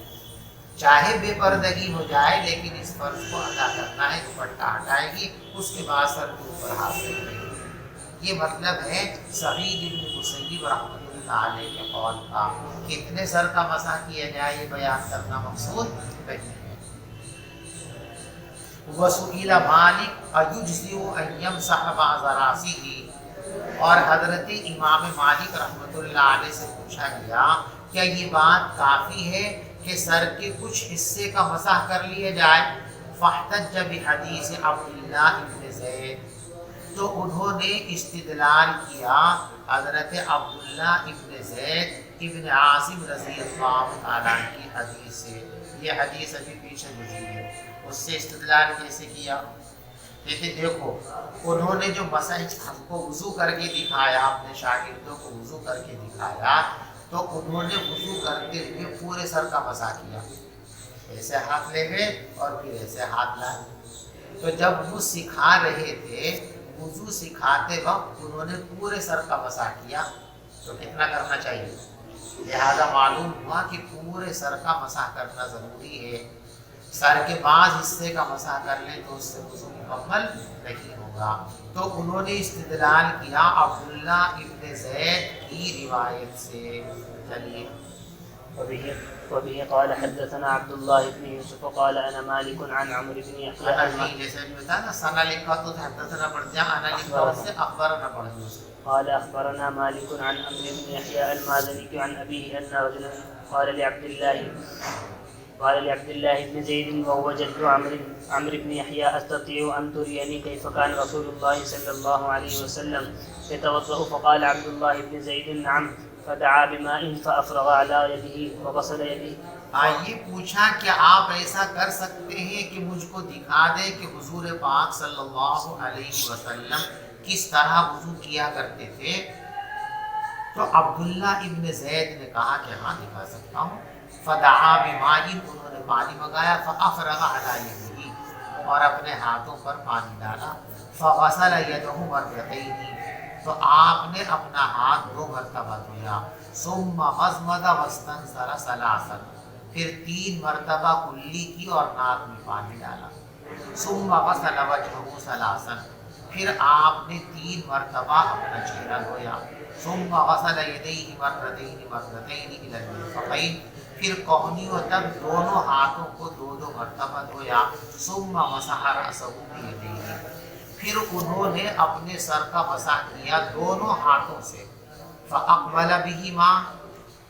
Speaker 2: چاہے بے پردگی ہو جائے لیکن اس فرض کو ادا کرنا ہے. دوپٹہ ہٹائے گی، اس کے بعد سر کے اوپر ہاتھ رکھے گی. یہ مطلب ہے سعید بن مسیب رحمۃ اللہ علیہ کے قول کا. کتنے سر کا مسح کیا جائے یہ بیان کرنا مقصود نہیں ہے. وسئل مالک ایجزئ ان یمسح بعض راسه، اور حضرت امام مالک رحمۃ اللہ علیہ سے پوچھا گیا کیا یہ بات کافی ہے کہ سر کے کچھ حصے کا مسح کر لیا جائے؟ فاحتج بحدیث عبداللہ ابن زید، تو انہوں نے استدلال کیا حضرت عبداللہ ابن زید ابن عاصم رضی اللہ تعالیٰ کی حدیث سے. یہ حدیث ابھی پیچھے گزری ہے، اس سے استدلال کیسے کیا؟ لیکن دیکھو انہوں نے جو مسح ہم کو وضو کر کے دکھایا، اپنے شاگردوں کو وضو کر کے دکھایا، تو انہوں نے وضو کرتے ہوئے پورے سر کا مسح کیا. ایسے ہاتھ لے گئے اور پھر ایسے ہاتھ لائے. تو جب وہ سکھا رہے تھے وضو سکھاتے وقت انہوں نے پورے سر کا مسح کیا، تو کتنا کرنا چاہیے؟ لہذا معلوم ہوا کہ پورے سر کا مسح کرنا ضروری ہے. سر کے بعض حصے کا مسح کر لیں تو اس سے وضو مکمل نہیں ہوگا. تو انہوں نے استدلال کیا عبداللہ ابن زید کی روایت سے. چلیے.
Speaker 1: وبه قال حدثنا عبد الله بن يوسف قال انا مالك عن عمرو بن يحيى
Speaker 2: جیسے بتا نا سنا لکھا تو حدثنا پڑھ دیا، انا لکھا اس سے اخبرنا پڑھ دیا.
Speaker 1: قال اخبرنا مالك عن عمرو بن يحيى المازني عن ابيه ان رجلا قال لعبد الله بن زيد وهو جد عمرو بن يحيى استطيع ان تريني كيف كان رسول الله صلى الله عليه وسلم يتوضا؟ فقال عبد الله بن زيد نعم، فدعا بماء فافرغ على يده وغسل يده.
Speaker 2: یہ پوچھا کہ آپ ایسا کر سکتے ہیں کہ مجھ کو دکھا دے کہ حضور پاک صلی اللہ علیہ وسلم کس طرح وضو کیا کرتے تھے؟ تو عبداللہ ابن زید نے کہا کہ ہاں دکھا سکتا ہوں. فدعا بماء، انہوں نے پانی منگایا، فافرغ علی یدیہ، اور اپنے ہاتھوں پر پانی ڈالا، فغسل یدہ مرتين، تو آپ نے اپنا ہاتھ 2 مرتبہ دھویا، ثم مضمض واستنثر ثلاثا، پھر 3 مرتبہ کلی کی اور ناک میں پانی ڈالا، ثم غسل وجهه ثلاثا، پھر آپ نے 3 مرتبہ اپنا چہرہ دھویا، ثم غسل یدیہ مرتين مرتين الى المرفقین، پھر کہنیوں تک دونوں ہاتھوں کو 2 مرتبہ دھویا، ثم مسح رأسه بیدیہ، پھر انہوں نے اپنے سر کا مسح کیا دونوں ہاتھوں سے، فاقبل بہما،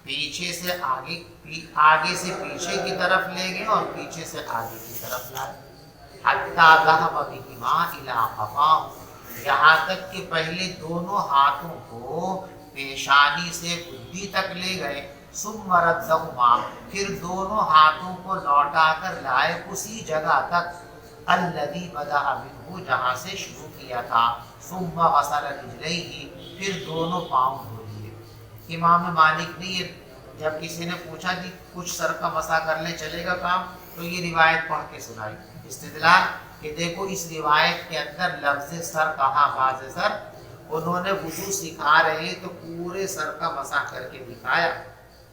Speaker 2: پیچھے سے آگے سے پیچھے کی طرف لے گئے اور پیچھے سے آگے کی طرف لائے، حتی ذهب بہما الی قفاہ، یہاں تک کہ پہلے دونوں ہاتھوں کو پیشانی سے گدی تک لے گئے، ثم ردہما، پھر دونوں ہاتھوں کو لوٹا کر لائے اسی جگہ تک، الذی بدأ منہ، جہاں سے شروع کیا تھا، ثم غسل رجلیہ، پھر دونوں پاؤں دھو لیے۔ امام مالک نے یہ جب کسی نے پوچھا کہ کچھ سر کا مسح کرنے چلے گا کام، تو یہ روایت پڑھ کے سنائی، استدلال کہ دیکھو اس روایت کے اندر لفظ سر کہا، باز سر، انہوں نے وضو سکھا رہے تو پورے سر کا مسح کر کے دکھایا،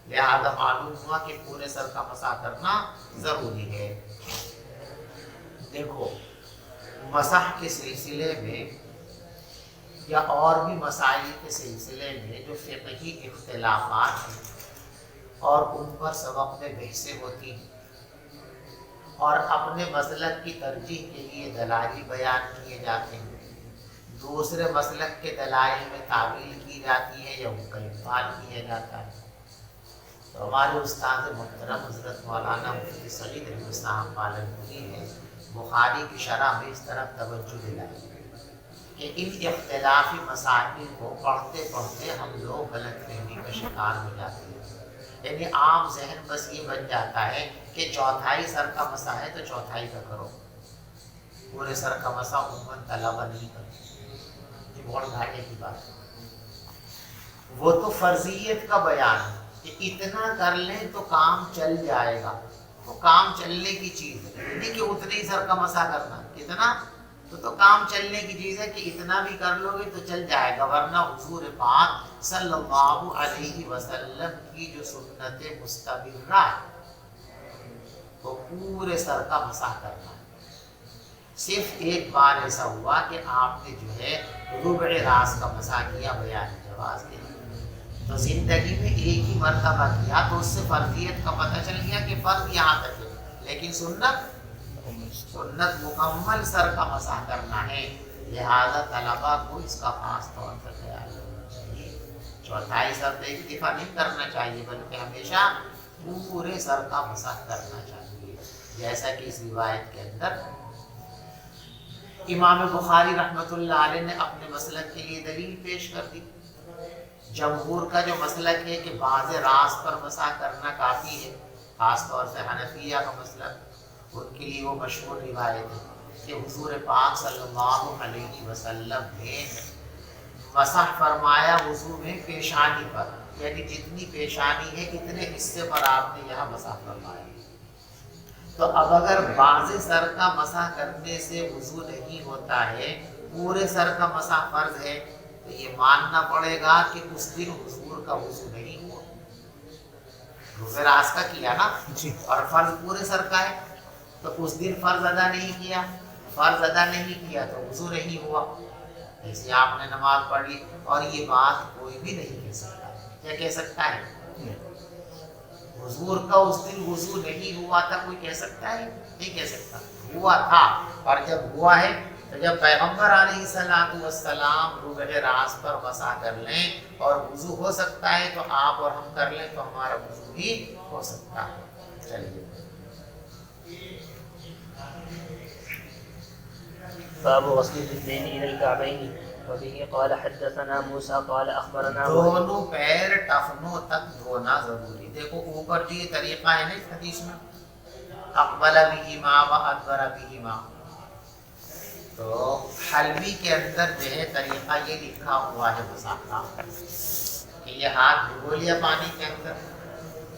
Speaker 2: لہذا معلوم ہوا کہ پورے سر کا مسح کرنا ضروری ہے۔ دیکھو مسح کے سلسلے میں یا اور بھی مسائل کے سلسلے میں جو فقہی اختلافات ہیں اور ان پر سبق میں بحثیں ہوتی ہیں اور اپنے مسلک کی ترجیح کے لیے دلائل بیان کیے جاتے ہیں، دوسرے مسلک کے دلائل میں تعویل کی جاتی ہے یا ان کا ابطال کیا جاتا ہے، تو ہمارے استاد محترم حضرت مولانا مفتی سعید احمد صاحب پالنپوری نے بخاری کی شرح میں اس طرف توجہ دلائی کہ ان اختلافی مسائل کو پڑھتے پڑھتے ہم لوگ غلط فہمی کا شکار ہو جاتے ہیں، یعنی عام ذہن بس یہ بن جاتا ہے کہ چوتھائی سر کا مسح ہے تو چوتھائی کا کرو، پورے سر کا مسح عموماً طلبہ نہیں کرتے، یہ بہت گھاٹے کی بات ہے۔ وہ تو فرضیت کا بیان ہے کہ اتنا کر لیں تو کام چل جائے گا، وہ کام چلنے کی چیز ہے، نہیں کہ اتنے ہی سر کا مسح کرنا، کتنا تو کام چلنے کی چیز ہے کہ اتنا بھی کر لو گے تو چل جائے گا، ورنہ حضور پاک صلی اللہ علیہ وسلم کی جو سنت مستمرہ ہے وہ پورے سر کا مسح کرنا ہے۔ صرف ایک بار ایسا ہوا کہ آپ نے جو ہے ربع راس کا مسح کیا بیان جواز کے لیے، تو زندگی میں ایک ہی مرتبہ کیا تو اس سے فرضیت کا پتہ چل گیا کہ فرض یہاں تک ہے، لیکن سنت مکمل سر کا مسح کرنا ہے، لہذا طلبہ کو اس کا خاص طور پر خیال رکھنا چاہیے، چوتھائی سر تو ایک دفعہ نہیں کرنا چاہیے بلکہ ہمیشہ پورے سر کا مسح کرنا چاہیے، جیسا کہ اس روایت کے اندر امام بخاری رحمۃ اللہ علیہ نے اپنے مسلک کے لیے دلیل پیش کر دی۔ جمہور کا جو مسلک ہے کہ باز راس پر مسح کرنا کافی ہے، خاص طور سے حنفیہ کا مسلک، ان کے لیے وہ مشہور روایت ہے کہ حضور پاک صلی اللہ علیہ وسلم نے مسح فرمایا وضو میں پیشانی پر، یعنی جتنی پیشانی ہے اتنے حصے پر آپ نے یہاں مسح فرمایا۔ تو اب اگر باز سر کا مسح کرنے سے وضو نہیں ہوتا ہے، پورے سر کا مسح فرض ہے، تو یہ ماننا پڑے گا کہ اس دن حضور کا وضو نہیں ہوا، روزے راس کا کیا نا اور فرض پورے سر کا ہے، تو اس دن فرض ادا نہیں کیا، فرض ادا نہیں کیا تو وضو نہیں ہوا، ایسے آپ نے نماز پڑھ لی، اور یہ بات کوئی بھی نہیں کہہ سکتا، کیا کہہ سکتا ہے؟ حضور کا اس دن وضو نہیں ہوا تھا کوئی کہہ سکتا ہے؟ نہیں کہہ سکتا، ہوا تھا، اور جب ہوا ہے تو جب پیغمبر علیہ الصلوۃ والسلام ربع راس پر مسح کر لیں اور وضو ہو سکتا ہے تو آپ اور ہم کر لیں تو ہمارا وضو بھی ہو سکتا ہے۔ چلیے
Speaker 1: باب غسل الرجلين الى الكعبين وبه قال حدثنا موسى قال اخبرنا
Speaker 2: دونوں پیر ٹخنوں تک دھونا ضروری۔ دیکھو اوپر جو یہ طریقہ ہے نا اس حدیث میں، اقبل بہما و ادبر بہما، تو حلوی کے اندر جو ہے طریقہ یہ لکھا ہوا ہے مسح کا کہ یہ ہاتھ ڈبو لیا پانی کے اندر،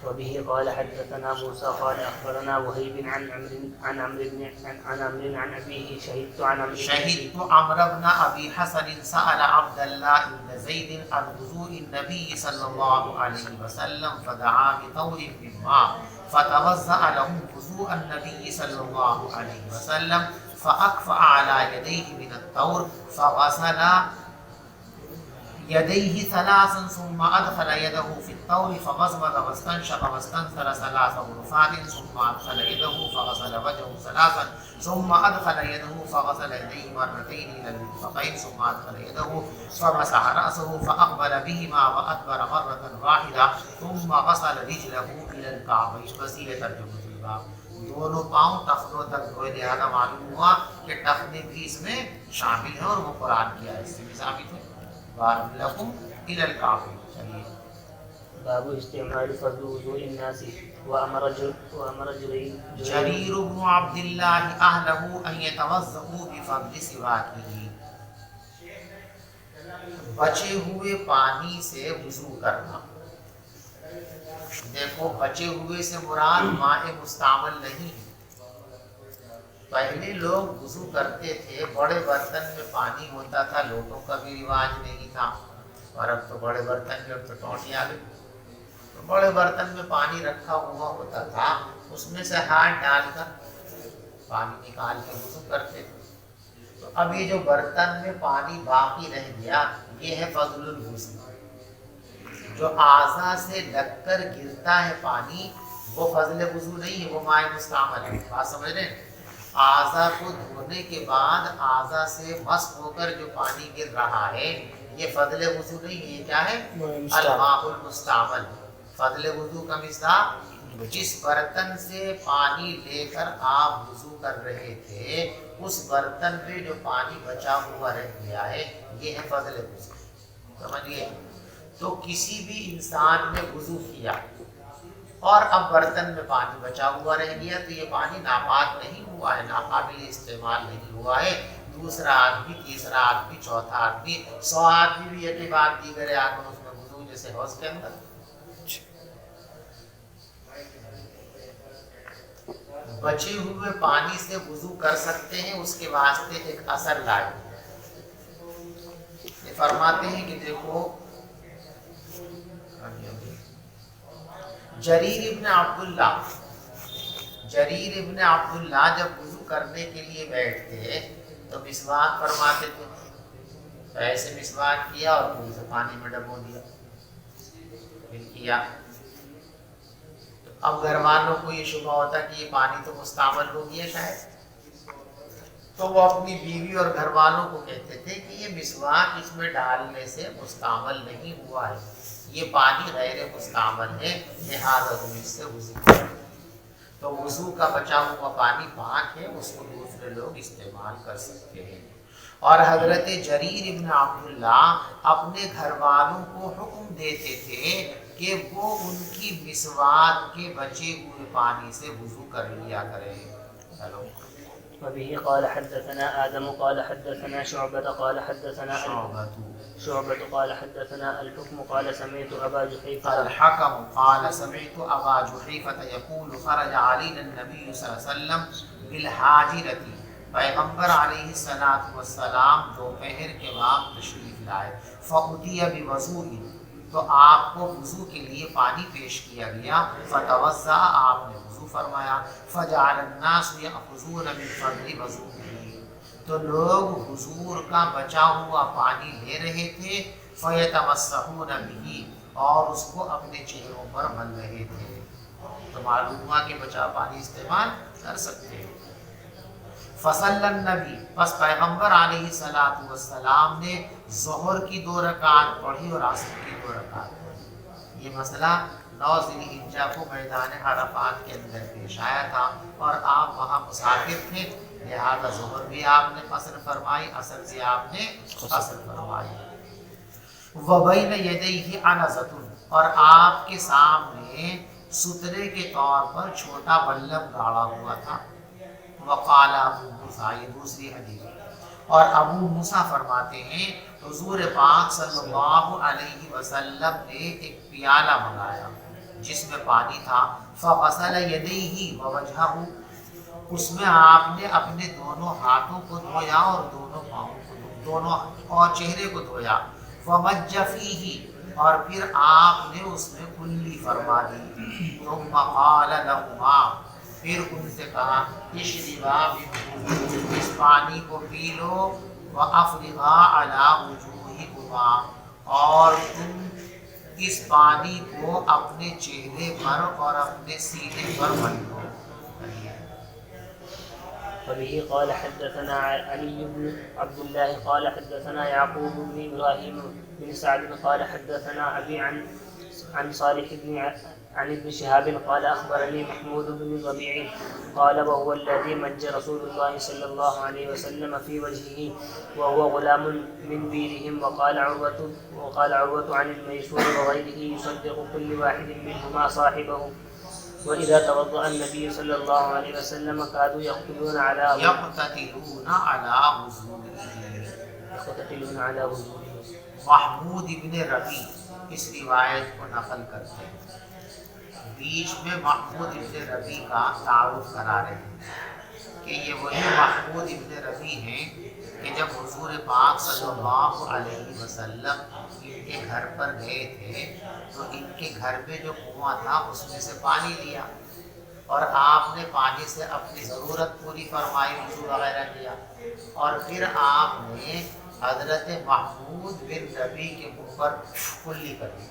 Speaker 1: وبه قال حدثنا موسى قال أخبرنا وهيب عن عمرو عن أبيه شهدت
Speaker 2: عمرو بن أبي حسن سأل عبد الله بن زيد عن وضوء النبي صلى الله عليه وسلم فدعا بطور من ماء فتوضأ له وضوء النبي صلى الله عليه وسلم فأكفأ على يديه من الطور فغسل يديه ثلاثا ثم أدخل يده في الطور فمضمض واستنشق واستنثر ثلاث غرفات ثم أدخل يده فغسل وجهه ثلاثا ثم أدخل يده فغسل يديه مرتين إلى المرفقين ثم أدخل يده فمسح رأسه فأقبل بهما وأدبر مرة واحدة ثم غسل رجله إلى الكعبين। بس یہ ترجمہ الباب، دونوں پاؤں ٹخنوں تک دھوئے، لہذا معلوم ہوا کہ ٹخنے بھی اس میں شامل ہیں اور وہ قرآن کی آیت سے بھی ثابت ہے۔ لكم إلى الكعبين.
Speaker 1: باب استعمال فضل وضوء الناس وأمر
Speaker 2: جرير بن عبد الله أهله أن يتوضأوا بفضل سواكه، بچے ہوئے پانی سے وضو کرنا۔ دیکھو بچے ہوئے سے مراد ماء مستعمل نہیں۔ پہلے لوگ وضو کرتے تھے، بڑے برتن میں پانی ہوتا تھا، لوٹوں کا بھی رواج نہیں تھا، اور اب تو بڑے برتن میں اب تو ٹوٹی آ گئی، تو بڑے برتن میں پانی رکھا ہوا ہوتا تھا، اس میں سے ہاتھ ڈال کر پانی نکال کے وضو کرتے تھے۔ تو اب یہ جو برتن میں پانی باقی رہ گیا یہ ہے فضل الغسل، جو اعضاء سے لگ کر گرتا ہے پانی وہ فضل وضو نہیں ہے، وہ مائع مستعمل ہے۔ بات سمجھ رہے ہیں؟ اعضاء کو دھونے کے بعد اعضاء سے مسح ہو کر جو پانی گر رہا ہے یہ فضل وضو نہیں ہے، یہ کیا ہے؟ الماء المستعمل۔ فضل وضو کا مثال جس برتن سے پانی لے کر آپ وضو کر رہے تھے اس برتن میں جو پانی بچا ہوا رہ گیا ہے یہ ہے فضل وضو، سمجھیے؟ تو کسی بھی انسان نے وضو کیا اور اب برتن میں پانی بچا ہوا رہ گیا تو یہ پانی ناپاک نہیں ہوا ہے، ناقابل استعمال نہیں ہوا ہے۔ دوسرا آدمی، تیسرا آدمی، چوتھا آدمی، 100 آدمی بھی یہ بات دیگر آ کر اس میں وضو جیسے حوض کے اندر بچے ہوئے پانی سے وضو کر سکتے ہیں، اس کے واسطے ایک اثر لائے۔ یہ فرماتے ہیں کہ دیکھو جریر ابن عبداللہ جب وضو کرنے کے لیے بیٹھتے تو مسواک فرماتے تھے، ایسے مسواک کیا اور پھر اسے پانی میں ڈبو دیا، پھر کیا۔ اب گھر والوں کو یہ شبہ ہوتا کہ یہ پانی تو مستعمل ہو گیا شاید، تو وہ اپنی بیوی اور گھر والوں کو کہتے تھے کہ یہ مسواک اس میں ڈالنے سے مستعمل نہیں ہوا ہے، یہ پانی غیر مستعمل ہے، لہذا تم اس سے وضو کرو۔ تو وضو کا بچا ہوا پانی پاک ہے، اس کو دوسرے لوگ استعمال کر سکتے ہیں۔ اور حضرت جریر ابن عبداللہ اپنے گھر والوں کو حکم دیتے تھے کہ وہ ان کی مسواک کے بچے ہوئے پانی سے وضو کر لیا کریں۔ چلو
Speaker 1: وبه قال حدثنا آدم قال حدثنا شعبة قال حدثنا شعبة قال حدثنا الحكم قال سمعت أبا جحيفة
Speaker 2: الحكم قال سمعت أبا جحيفة يقول خرج علينا النبي صلى الله عليه وسلم بالحاجرة، پیغمبر علیہ الصلوۃ والسلام دوپہر کے وقت تشریف لائے، فأتي بوضوء، تو آپ کو وضو کے لیے پانی پیش کیا گیا، فتوضأ، آپ نے وضو فرمایا، فجعل الناس يأخذون من فضل وضوءه، تو لوگ حضور کا بچا ہوا پانی لے رہے تھے، فیتمسحون به، اور اس کو اپنے چہروں پر مل رہے تھے، تو معلوم ہوا کہ بچا پانی استعمال کر سکتے ہیں۔ فصلی النبی، پس پیغمبر علیہ الصلوۃ والسلام نے ظہر کی 2 رکعت پڑھی اور عصر کی 2 رکعت پڑھی۔ یہ مسئلہ 9 ذی الحجہ کو میدان عرفات کے اندر پیش آیا تھا اور آپ وہاں مسافر تھے، لہذا ظہر بھی آپ نے قصر فرمائی، عصر بھی آپ نے قصر فرمائی۔ وبین یدیہ عنزۃ، اور آپ کے سامنے سترے کے طور پر چھوٹا بلب گاڑا ہوا تھا۔ وقال ابو موسیٰ، یہ دوسری حدیث، اور ابو موسیٰ فرماتے ہیں حضور پاک صلی اللہ علیہ وسلم نے ایک پیالہ منگایا جس میں پانی تھا، فغسل یدیہ ووجہہ، اس میں آپ نے اپنے دونوں ہاتھوں کو دھویا اور دونوں پاؤں کو دونوں اور چہرے کو دھویا، ومج فیہ، اور پھر آپ نے اس میں کلی فرما دی، ثم قال لہما، پھر ان سے کہا اشربا منہ، اس پانی کو پی لو، وافرغا علی وجوہکما، اور تم اس پانی کو اپنے چہرے پر اور اپنے سینے پر مل لو۔
Speaker 1: وبه قال حدثنا علي بن عبد الله قال حدثنا يعقوب بن إبراهيم بن سعد قال حدثنا أبي عن صالح عن ابن شهاب قال أخبرني محمود بن ربيع قال وهو الذي مج رسول الله صلى الله عليه وسلم في وجهه وهو غلام من بيرهم، وقال عروة عن الميسور وغيره يصدق كل واحد منهما صاحبه، وإذا توضأ النبي صلى الله عليه وسلم كادوا يقتتلون على وضوءه۔
Speaker 2: محمود ابن ربیع اس روایت کو نقل کرتے ہیں، بیچ میں محمود ابن ربیع کا تعارف کرا رہے ہیں کہ یہ وہی محمود ابن ربیع ہیں کہ جب حضور پاک صلی اللہ علیہ وسلم ان کے گھر پر گئے تھے تو ان کے گھر میں جو کنواں تھا اس میں سے پانی لیا اور آپ نے پانی سے اپنی ضرورت پوری فرمائی، وضو وغیرہ کیا، اور پھر آپ نے حضرت محمود بن ربیع کے منہ پر کلی کر دی،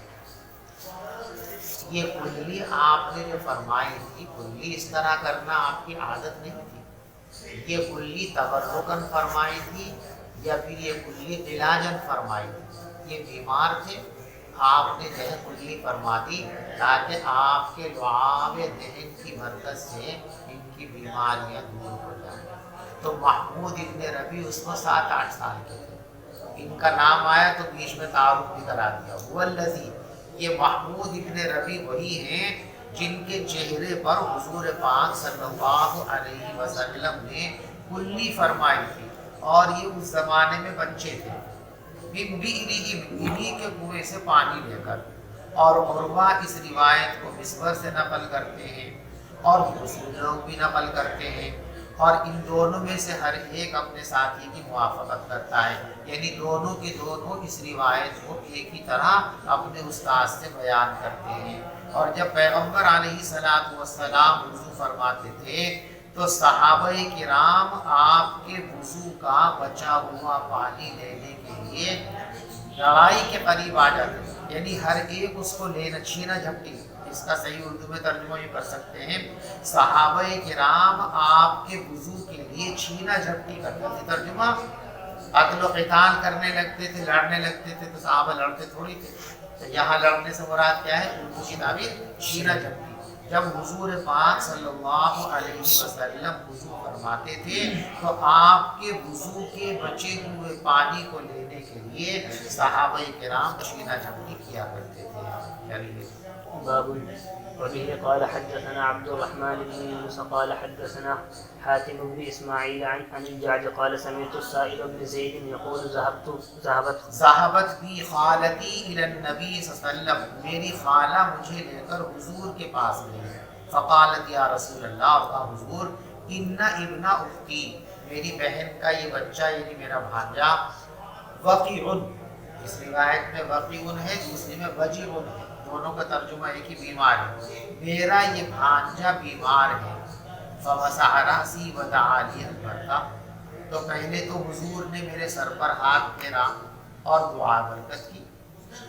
Speaker 2: یہ کلی آپ نے جو فرمائی تھی، کلی اس طرح کرنا آپ کی عادت نہیں تھی، یہ کلی تبرکن فرمائی تھی یا پھر یہ کلی علاجن فرمائی تھی؟ یہ بیمار تھے، آپ نے جو ہے کلی فرما دی تاکہ آپ کے لعاب دہن کی برکت سے ان کی بیماریاں دور ہو جائیں۔ تو محمود ابن ربی اس کو 7-8 سال کے تھے، ان کا نام آیا تو بیچ میں تعارف بھی کرا دیا، هو الذی، یہ محمود ابن ربی وہی ہیں جن کے چہرے پر حضور پاک صلی اللہ علیہ وسلم نے کلی فرمائی تھی، اور یہ اس زمانے میں بچے تھے، انہی کے کنویں سے پانی لے کر، اور عروہ اس روایت کو مصور سے نقل کرتے ہیں اور دوسرے لوگ بھی نقل کرتے ہیں، اور ان دونوں میں سے ہر ایک اپنے ساتھی کی موافقت کرتا ہے، یعنی دونوں کے دونوں اس روایت کو ایک ہی طرح اپنے استاد سے بیان کرتے ہیں۔ اور جب پیغمبر علیہ السلام وضو فرماتے تھے تو صحابہ کرام آپ کے وضو کا بچا ہوا پانی لینے کے لیے لڑائی کے قریب آ جاتے ہیں، یعنی ہر ایک اس کو لینا، چھینا جھپٹی، اس کا صحیح اردو میں ترجمہ یہ کر سکتے ہیں، صحابہ کرام آپ کے وضو کے لیے چھینا جھپٹی کرتے تھے۔ ترجمہ قتل و قتال کرنے لگتے تھے، لڑنے لگتے تھے، تو صحابہ لڑتے تھوڑی تھے، تو یہاں لڑنے سے مراد کیا ہے؟ اردو کی تعبیر چھینا جھپٹی۔ جب حضور پاک صلی اللہ علیہ وسلم وضو فرماتے تھے تو آپ کے وضو کے بچے ہوئے پانی کو لینے کے لیے صحابہ کرام چھینا جھپٹی کیا کرتے تھے۔
Speaker 1: باب وبه قال حدثنا عبد الرحمن بن يونس قال حدثنا حاتم بن اسماعيل عن الجعد قال سمعت السائب بن زيد يقول
Speaker 2: ذهبت بی خالتی الی النبی صلی اللہ علیہ وسلم، میری خالہ مجھے لے کر حضور کے پاس گئی، فقالت یا رسول اللہ، اور کہا حضور ان ابن اختی، میری بہن کا یہ بچہ یعنی میرا بھانجا، وقیع، اس روایت میں وقیع ہے، دوسری میں وجیع ہے، دونوں کا ترجمہ ایک ہی، بیمار ہے، میرا یہ بھانجا بیمار ہے، فمسح رأسی ودعا لی البرکہ، تو پہلے تو حضور نے میرے سر پر ہاتھ پھیرا اور دعا برکت کی،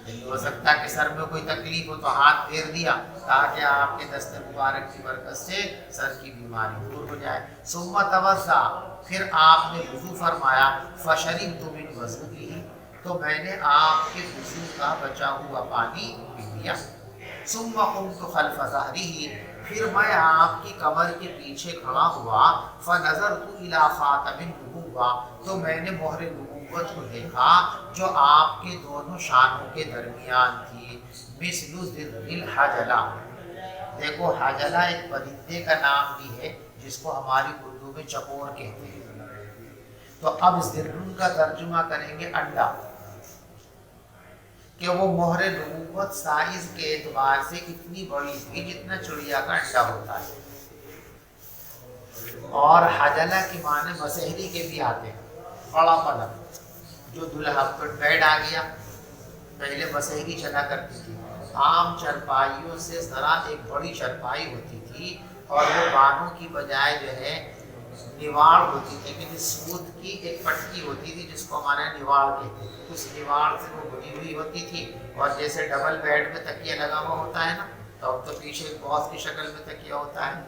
Speaker 2: نہیں ہو سکتا کہ سر میں کوئی تکلیف ہو تو ہاتھ پھیر دیا تاکہ آپ کے دست مبارک کی برکت سے سر کی بیماری دور ہو جائے۔ ثم توضا، پھر آپ نے وضو فرمایا، فشربت من وضوئہ، تو میں نے آپ کے وضو کا بچا ہوا پانی پی لیا۔ ثم قمت خلف ظہرہ، پھر میں آپ کی کمر کے پیچھے کھڑا ہوا، فنظرت الی خاتم النبوہ، تو میں نے مہر نبوت کو دیکھا جو آپ کے دونوں شانوں کے درمیان تھی، مثل ذر الحجلہ، دیکھو حجلہ ایک پرندے کا نام بھی ہے جس کو ہماری اردو میں چکور کہتے ہیں، تو اب ذرن کا ترجمہ کریں گے انڈا، کہ وہ مہر نبوت سائز کے اعتبار سے اتنی بڑی تھی جتنا چڑیا کا انڈا ہوتا ہے، اور حجلہ کی معنی مسحری کے بھی آتے ہیں، بڑا پلنگ، جو دلہا پر بیڈ آ گیا، پہلے مسحری چلا کرتی تھی، عام چرپائیوں سے ذرا ایک بڑی چرپائی ہوتی تھی، اور وہ بانوں کی بجائے جو ہے نواڑ ہوتی تھی، لیکن سود کی ایک پٹکی ہوتی تھی جس کو ہمارے نواڑ کہتے ہیں، اس نواڑ سے وہ بنی ہوئی ہوتی تھی، اور جیسے ڈبل بیڈ میں تکیہ لگا ہوا ہوتا ہے نا، تو اب تو پیچھے ایک باکس کی شکل میں تکیہ ہوتا ہے،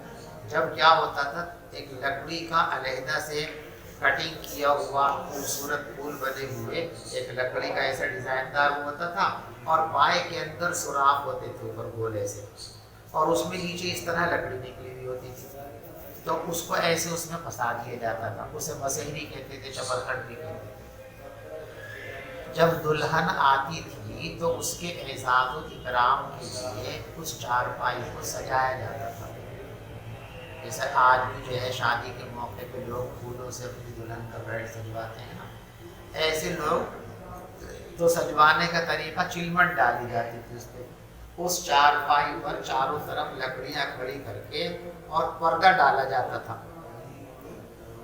Speaker 2: جب کیا ہوتا تھا ایک لکڑی کا علیحدہ سے کٹنگ کیا ہوا خوبصورت پھول بنے ہوئے ایک لکڑی کا ایسا ڈیزائن دار ہوتا تھا، اور پائے کے اندر سوراخ ہوتے تھے اوپر گولے سے، اور اس میں نیچے اس طرح لکڑی نکلی ہوئی ہوتی تھی، تو اس کو ایسے اس میں پھنسا دیا جاتا تھا، اسے مسحری کہتے تھے، چپرکٹ بھی کہتے تھے۔ جب دلہن آتی تھی تو اس کے اعزاز و اکرام کے لیے اس چارپائی کو سجایا جاتا تھا، جیسے آج بھی جو ہے شادی کے موقع پہ لوگ پھولوں سے اپنی دلہن کا بیڈ سجواتے ہیں نا، ایسے لوگ تو سجوانے کا طریقہ چلمٹ ڈالی جاتی تھی اس پہ، اس چارپائی پر چاروں طرف لکڑیاں کھڑی کر کے اور پردہ ڈالا جاتا تھا،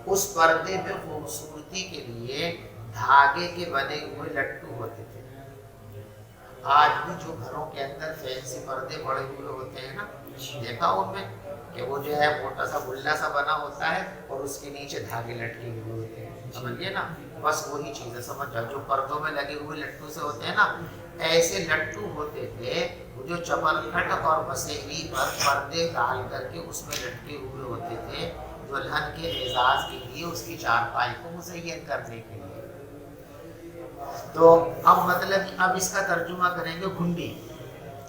Speaker 2: اس پردے میں خوبصورتی کے لیے دھاگے کے بنے ہوئے لٹو ہوتے تھے۔ آج بھی جو گھروں کے اندر فینسی پردے بڑے ہوئے ہوتے ہیں نا، دیکھا ان میں کہ وہ جو ہے موٹا سا گلا سا بنا ہوتا ہے اور اس کے نیچے دھاگے لٹکے ہوئے ہوتے ہیں، سمجھیے نا، بس وہی چیز ہے، سمجھ جاؤ، جو پردوں میں لگے ہوئے لٹو سے ہوتے ہیں نا، ایسے لٹو ہوتے تھے وہ جو چپرکٹ اور مسحری پر پردے ڈال کر کے اس میں لٹکے ہوئے ہوتے تھے دلہن کے اعزاز کے لیے، اس کی چارپائی کو مزین کرنے کے لیے۔ تو اب مطلب اب اس کا ترجمہ کریں گے گھنڈی،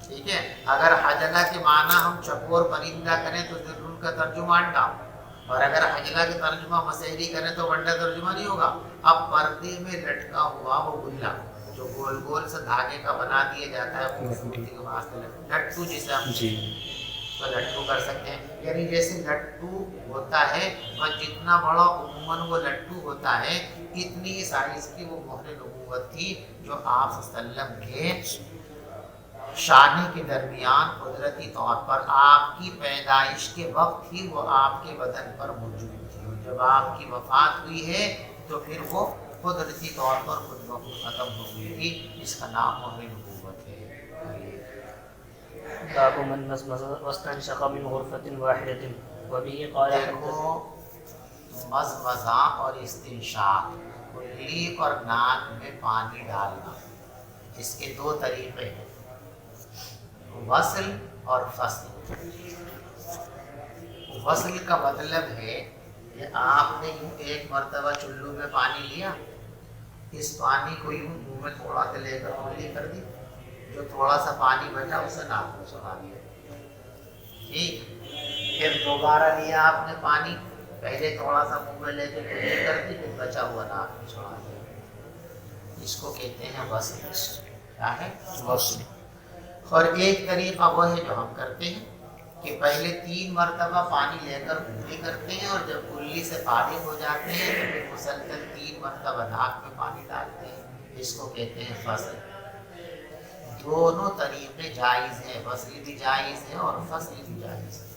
Speaker 2: ٹھیک ہے۔ اگر حجلہ کے معنی ہم چکور پرندہ کریں تو ان کا ترجمہ انڈا، اور اگر حجلہ کے ترجمہ مسحری کریں تو انڈا ترجمہ نہیں ہوگا۔ اب پردے میں لٹکا ہوا وہ گلا جو گول گول سے دھاگے کا بنا دیا جاتا ہے خوبصورتی کے واسطے، لٹو جسے ہم تو لٹو کر سکتے ہیں، یعنی جیسے لٹو ہوتا ہے اور جتنا بڑا عموماً وہ لٹو ہوتا ہے اتنی سائز کی وہ مہر نبوت تھی جو آپ صلی اللہ علیہ وسلم کے شانے کے درمیان قدرتی طور پر آپ کی پیدائش کے وقت ہی وہ آپ کے بدن پر موجود تھی، اور جب آپ کی وفات ہوئی ہے تو پھر وہ قدرتی طور پر خود بخود ختم ہو گئی تھی، اس کا نام مہر نبوت ہے۔
Speaker 1: باب من مزمز واستنشق من غرفة واحدة وبه قال
Speaker 2: دیکھو مزمزہ اور استنشاق، کلی اور ناک میں پانی ڈالنا، اس کے دو طریقے ہیں، وصل اور فصل۔ وصل کا مطلب ہے کہ آپ نے یوں ایک مرتبہ چلو میں پانی لیا، اس پانی کو یوں منہ میں تھوڑا سا لے کر کلی کر دی، جو تھوڑا سا پانی بچا اسے ناک میں چڑھا دیا، ٹھیک۔ پھر دوبارہ لیا آپ نے پانی، پہلے تھوڑا سا منہ میں لے کے کلی کر دی، پھر بچا ہوا ناک میں چڑھا دیا، اس کو کہتے ہیں وصل۔ کیا ہے؟ وصل۔ اور ایک طریقہ وہ ہے جو ہم کرتے ہیں کہ پہلے 3 مرتبہ پانی لے کر کلی کرتے ہیں، اور جب کلی سے فارغ ہو جاتے ہیں تو پھر مسلسل 3 مرتبہ ناک میں پانی ڈالتے ہیں، اس کو کہتے ہیں فصل۔ دونوں طریقے جائز ہیں، وصل بھی جائز ہے اور فصل بھی جائز ہے۔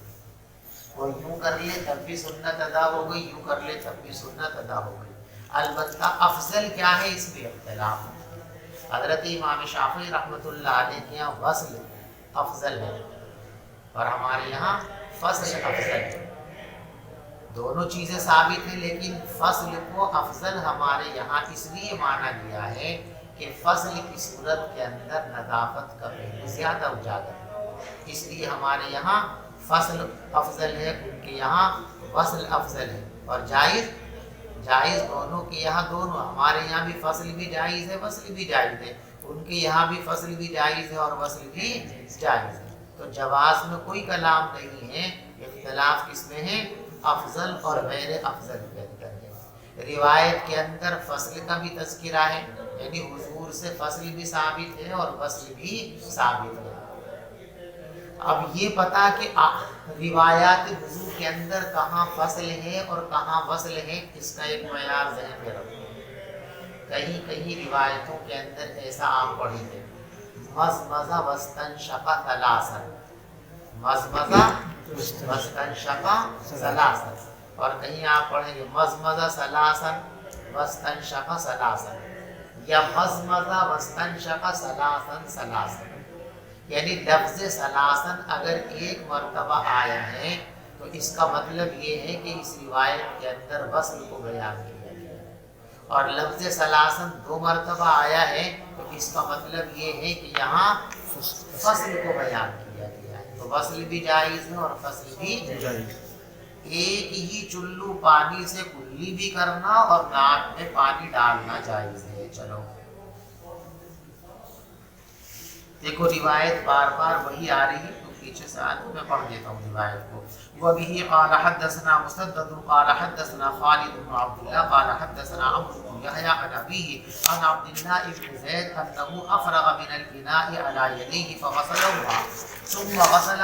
Speaker 2: وہ یوں کر لے تب بھی سنت ادا ہو گئی، یوں کر لے تب بھی سنت ادا ہو گئی۔ البتہ افضل کیا ہے اس میں اختلاف ہے۔ حضرت امام شافعی رحمۃ اللہ علیہ کے یہاں وصل افضل ہے اور ہمارے یہاں فصل افضل ہے، دونوں چیزیں ثابت ہیں، لیکن فصل کو افضل ہمارے یہاں اس لیے مانا گیا ہے کہ فصل کی صورت کے اندر نظافت کا پہلو زیادہ اجاگر ہے، اس لیے ہمارے یہاں فصل افضل ہے، ان کے یہاں وصل افضل ہے۔ اور جائز دونوں کے یہاں، دونوں ہمارے یہاں بھی فصل بھی جائز ہے، وصل بھی جائز ہے، ان کے یہاں بھی فصل بھی جائز ہے اور وصل بھی جائز ہے۔ تو جواز میں کوئی کلام نہیں ہے، اختلاف کس میں ہے؟ افضل اور غیر افضل کے اندر ہے۔ روایت کے اندر فصل کا بھی تذکرہ ہے، یعنی حضور سے فصل بھی ثابت ہے اور وصل بھی ثابت ہے۔ اب یہ پتا کہ روایات وضو کے اندر کہاں فصل ہے اور کہاں وصل ہے، اس کا ایک معیار ذہن میں رکھو۔ کہیں روایتوں کے اندر ایسا آپ پڑھیں گے مزمزہ واستنشق ثلاثا، مزمزہ واستنشق ثلاثا، اور کہیں آپ پڑھیں گے مزمزہ ثلاثا واستنشق ثلاثا، یا مزمزہ واستنشق ثلاثا ثلاثا، یعنی لفظ ثلاثاً اگر ایک مرتبہ آیا ہے تو اس کا مطلب یہ ہے کہ اس روایت کے اندر وصل کو بیان کیا گیا ہے، اور لفظ ثلاثاً 2 مرتبہ آیا ہے تو اس کا مطلب یہ ہے کہ یہاں فصل کو بیان کیا گیا ہے، تو وصل بھی جائز ہے اور فصل بھی جائز۔ ایک ہی چلو پانی سے کلی بھی کرنا اور ناک میں پانی ڈالنا جائز ہے۔ چلو دیکھو روایت بار بار وہی آ رہی ہے، تو پیچھے سے آتی میں پڑھ دیتا ہوں روایت کو۔ وَبِهِ قَالَ حَدَّثَنَا مُسَدَّدٌ قَالَ حَدَّثَنَا خَالِدُ بْنُ عَبْدِ اللَّهِ قَالَ حَدَّثَنَا عَمْرُو بْنُ يَحْيَىٰ عَنْ أَبِيهِ عَنْ عَبْدِ اللَّهِ بْنِ زَيْدٍ أَنَّهُ أَفْرَغَ مِنَ الْإِنَاءِ عَلَىٰ يَدَيْهِ فَغَسَلَهُمَا ثُمَّ غَسَلَ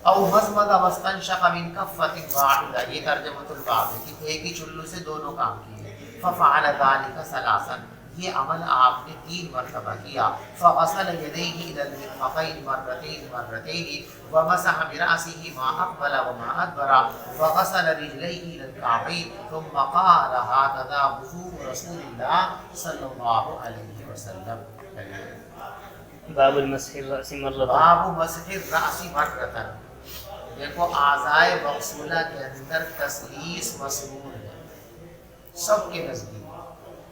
Speaker 2: أَوْ مَزْمَزَ وَاسْتَنشَقَ مِنْ كَفَّةٍ وَاحِدَةٍ، یہ ترجمۃ الباب ہے کہ ایک ہی چلو سے دونوں کام کیے۔ فَفَعَلَ ذَلِكَ ثَلَاثًا، یہ عمل آپ نے 3 مرتبہ کیا۔ فغسل يديه الى المرفقين مرتين ومسح برأسه ما اقبل وما ادبر وغسل رجليه الى الكعبين ثم قال هكذا وضوء رسول الله صلى الله عليه وسلم۔
Speaker 1: باب المسح الرأس مرة،
Speaker 2: باب مسح الرأس مرة۔ دیکھو اعضائے مغسولہ کے اندر تسلیس مسنون ہے سب کے نزدیک،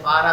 Speaker 2: 12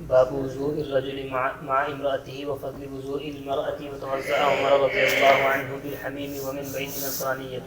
Speaker 1: باب وضوء الرجل مع امرأته وفضل وضوء المرأة وتوضأ عمر رضي الله عنه بالحميم ومن بيت نصرانية.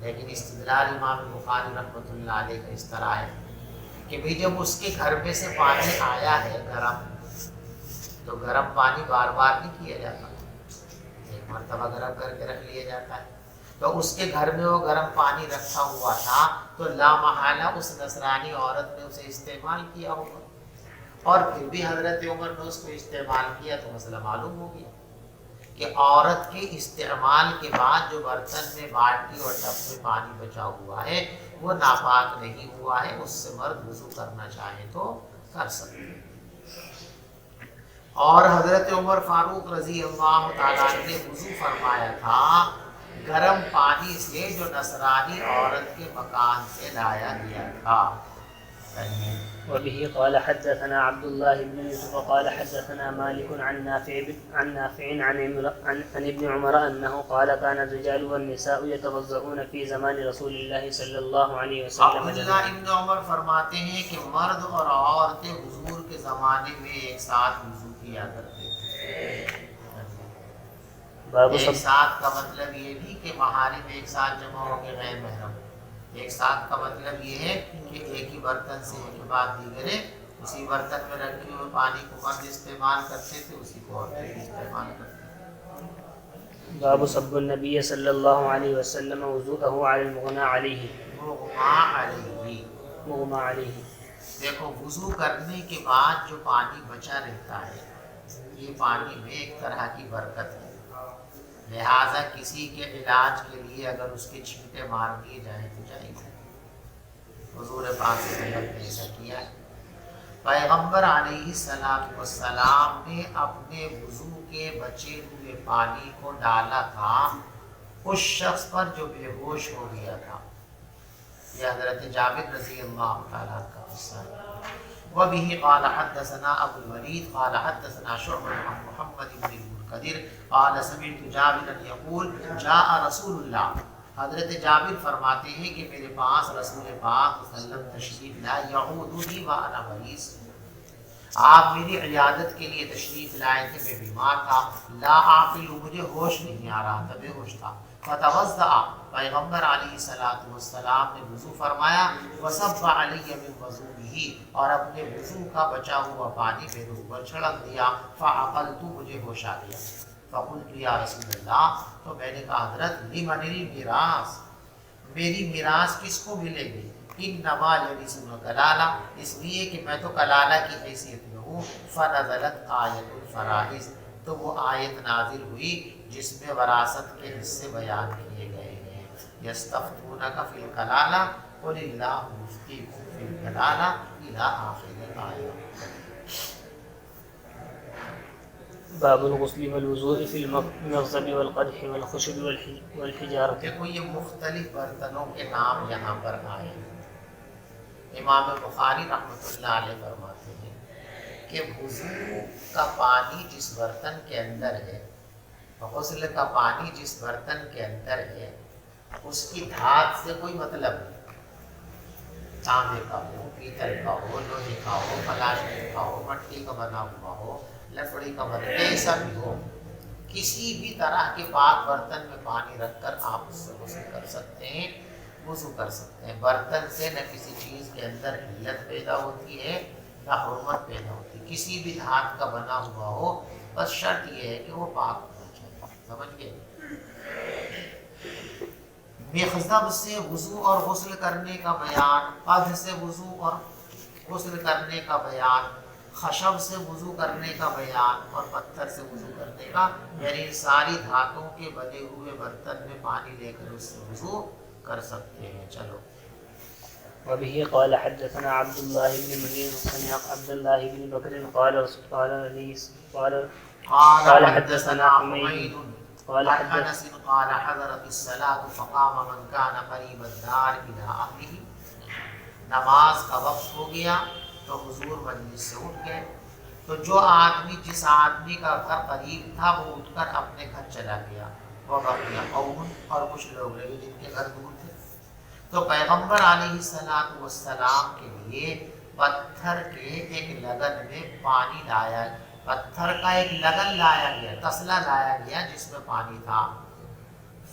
Speaker 2: لیکن استدلال امام بخاری رحمۃ اللہ علیہ کا اس طرح ہے کہ بھئی جب اس کے گھر میں سے پانی آیا ہے گرم، تو گرم پانی بار بار نہیں کیا جاتا، ایک مرتبہ گرم کر کے رکھ لیا جاتا ہے، تو اس کے گھر میں وہ گرم پانی رکھا ہوا تھا تو لا محالہ اس نصرانی عورت نے اسے استعمال کیا ہوگا، اور پھر بھی حضرت عمر نے اس کو استعمال کیا تو مسئلہ معلوم ہو گیا کہ عورت کے استعمال کے بعد جو برتن میں بالٹی اور ٹب میں پانی بچا ہوا ہے وہ ناپاک نہیں ہوا ہے، اس سے مرد وضو کرنا چاہے تو کر سکتے ہیں۔ اور حضرت عمر فاروق رضی اللہ تعالیٰ نے وضو فرمایا تھا گرم پانی سے جو نصرانی عورت کے مکان سے لایا گیا تھا۔
Speaker 1: وبه قال حدثنا عبد الله بن يوسف قال حدثنا مالك عن نافع عن ابن عمر أنه قال كان الرجال والنساء يتوضؤون في زمان رسول الله صلى الله عليه وسلم۔
Speaker 2: عبداللہ ابن عمر فرماتے ہیں کہ مرد اور عورتیں حضور کے زمانے میں ایک ساتھ وضو کیا کرتے تھے۔ ایک ساتھ کا مطلب یہ بھی کہ محارم ایک ساتھ جمع ہو کے غیر محرم، ایک ساتھ کا مطلب یہ ہے کہ ایک ہی برتن سے ایک بعد دیگرے اسی برتن میں رکھے ہوئے پانی کو مرد استعمال کرتے تھے، اسی کو عورتیں استعمال کرتے تھے۔
Speaker 1: باب صب النبی صلی اللہ علیہ وسلم وضوءه على المغنى علیہ، مغمى علیہ۔
Speaker 2: دیکھو وضو کرنے کے بعد جو پانی بچا رہتا ہے یہ پانی میں ایک طرح کی برکت ہے، لہٰذا کسی کے علاج کے لیے اگر اس کے چھینٹے مار دیے جائیں تو جائز ہے۔ حضور پاک صلی اللہ علیہ وسلم نے ایسا کیا ہے۔ پیغمبر علیہ السلام نے اپنے وضو کے بچے ہوئے پانی کو ڈالا تھا اس شخص پر جو بے ہوش ہو گیا تھا، یہ حضرت جابر رضی اللہ تعالیٰ کا قصہ ہے۔ وبه قال حدثنا ابو الولید قال حدثنا شعبہ عن محمد بن المنکدر قال سمعت جابرا یقول جاء رسول اللہ، حضرت جابر فرماتے ہیں کہ میرے پاس رسول پاک صلی اللہ علیہ وسلم تشریف لائے، یعودنی وانا مریض، آپ میری عیادت کے لیے تشریف لائے تھے، میں بیمار تھا، لا عاقل، مجھے ہوش نہیں آ رہا تھا، بے ہوش تھا، فتوضأ، پیغمبر علیہ السلام نے وضو فرمایا، وصب علی من وضوئہ، اور اپنے وضو کا بچا ہوا پانی میرے اوپر چھڑک دیا، فعقلت، مجھے ہوش آ گیا، فقلت یا رسول اللہ، تو میں نے کہا حضرت لمن المیراث، میری میراث کس کو ملے گی؟ انما یرثون کلالہ، اس لیے کہ میں تو کلالہ کی حیثیت میں ہوں۔ فنزلت آیت الفرائض، تو وہ آیت نازل ہوئی جس میں وراثت کے حصے بیان کیے گئے ہیں۔ یستفتونک فی الکلالہ قل اللہ یفتیکم فی الکلالہ الی آخر آیہ۔
Speaker 1: باب الغسل والوضوء في المغصب والقدح والخشب والحجارة۔
Speaker 2: دیکھو یہ مختلف برتنوں کے نام یہاں پر آئے ہیں۔ امام بخاری رحمۃ اللہ علیہ فرماتے ہیں کہ وضو کا پانی جس برتن کے اندر ہے، غسل کا پانی جس برتن کے اندر ہے، اس کی دھات سے کوئی مطلب نہیں، تانبے کا ہو، پیتل کا ہو، لوہے کا ہو، پلاسٹک کا ہو، مٹی کا بنا ہوا ہو، لکڑی کا بنا، ایسا بھی ہو، کسی بھی طرح کے پاک برتن میں پانی رکھ کر آپ اس سے غسل کر سکتے ہیں، وضو کر سکتے ہیں۔ برتن سے نہ کسی چیز کے اندر علت پیدا ہوتی ہے نہ حرمت پیدا ہوتی ہے، کسی بھی دھات کا بنا ہوا ہو، بس شرط یہ ہے کہ وہ پاک ہونا چاہیے، سمجھ گئے؟ مخزب سے وضو اور غسل کرنے کا بیان، قدح سے وضو اور غسل کرنے کا بیان، خشب سے وضو کرنے کا بیان اور پتھر سے وضو کرنے کا، یعنی ساری دھاتوں کے بنے ہوئے برتن میں پانی لے کر اس سے وضو کر سکتے ہیں۔ چلو۔
Speaker 1: وبه قال حدثنا عبد الله بن منير سمع عبد الله بن بكر قال حدثنا حميد قال
Speaker 2: عن انس قال حضرت الصلاة فقام من كان قریب الدار الى اهله، نماز کا وقت ہو گیا تو حضور مجلس سے اٹھ گئے، تو جو آدمی جس آدمی کا گھر قریب تھا وہ اٹھ کر اپنے گھر چلا گیا، وہ بقیہ قوم، اور کچھ لوگ رہے جن کے گھر دور تھے، تو پیغمبر علیہ السلام کے لیے پتھر کے ایک لگن میں پانی لایا، پتھر کا ایک لگن لایا گیا، تسلا لایا گیا جس میں پانی تھا،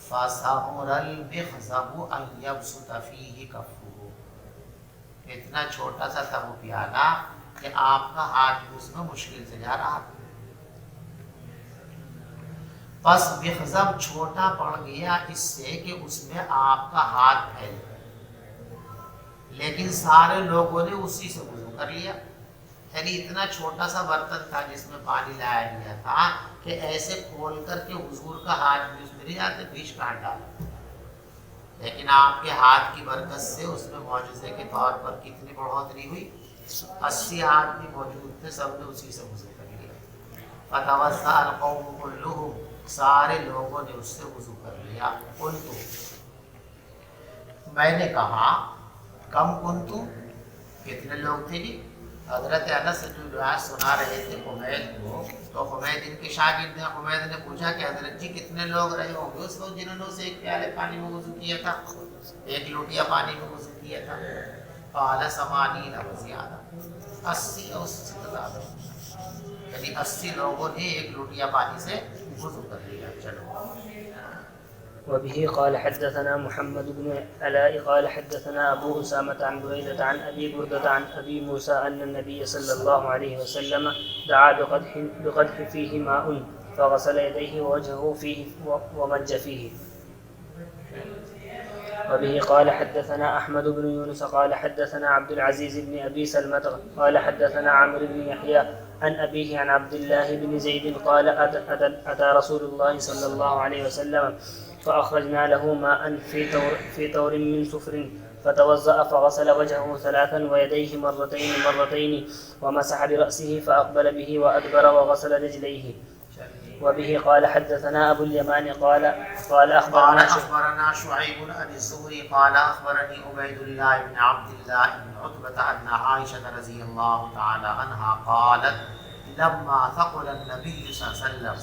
Speaker 2: فَصَغُرَ الْمِخْزَبُ أَنْ يَبْسُطَ فِيهِ كَفُّهُ، اتنا چھوٹا سا تھا وہ پیالہ کہ آپ کا ہاتھ بھی اس میں مشکل سے جا رہا تھا۔ پس مخزب چھوٹا پڑ گیا اس سے کہ اس میں آپ کا ہاتھ پھیل گیا، لیکن سارے لوگوں نے اسی سے وضو کر لیا۔ یعنی اتنا چھوٹا سا برتن تھا جس میں پانی لایا گیا تھا کہ ایسے کھول کر کے حضور کا ہاتھ بھی اس میں نہیں آتے، بیچ کاٹ ڈالا، لیکن آپ کے ہاتھ کی برکت سے اس میں معجزے کے طور پر کتنی بڑھوتری ہوئی، 80 آدمی موجود تھے، سب نے اسی سے وضو کر لیا۔ فتوضأ القوم كلهم، سارے لوگوں نے اس سے وضو کر لیا۔ قلت، میں نے کہا، کم کنتم، کتنے لوگ تھے جی؟ حضرت انس جو روایت سنا رہے تھے حمید کو، تو حمید ان کے شاگرد ہیں۔ حمید نے پوچھا کہ حضرت جی کتنے لوگ رہے ہوں گے اس وقت جنہوں نے اسے ایک پیالے پانی میں وضو کیا تھا، ایک لوٹیا پانی میں وضو کیا تھا؟ قال 80 و زیادہ، 80 اور اس سے زیادہ، یعنی 80 لوگوں نے ایک لوٹیا پانی سے وضو کر لیا۔ چلو۔
Speaker 1: وبه قال حدثنا محمد بن علاء قال حدثنا أبو أسامة عن بريدة عن أبي بردة عن أبي موسى أن النبي صلى الله عليه وسلم دعا بقدح فيه ماء فغسل يديه ووجهه فيه ومج فيه. وبه قال حدثنا أحمد بن يونس قال حدثنا عبد العزيز بن أبي سلمة قال حدثنا عمرو بن يحيى عن أبيه عن عبد الله بن زيد قال أتى رسول الله صلى الله عليه وسلم فأخرجنا له ماء في تور من سفر فتوضأ فغسل وجهه 3 ويديه مرتين ومسح برأسه فأقبل به وأدبر وغسل رجليه. وبه قال حدثنا أبو اليمان قال
Speaker 2: أخبرنا شعيب عن الزهري قال أخبرني عبيد الله بن عبد الله بن عتبة أن عائشة رضي الله تعالى عنها قالت لما ثقل النبي صلى الله عليه وسلم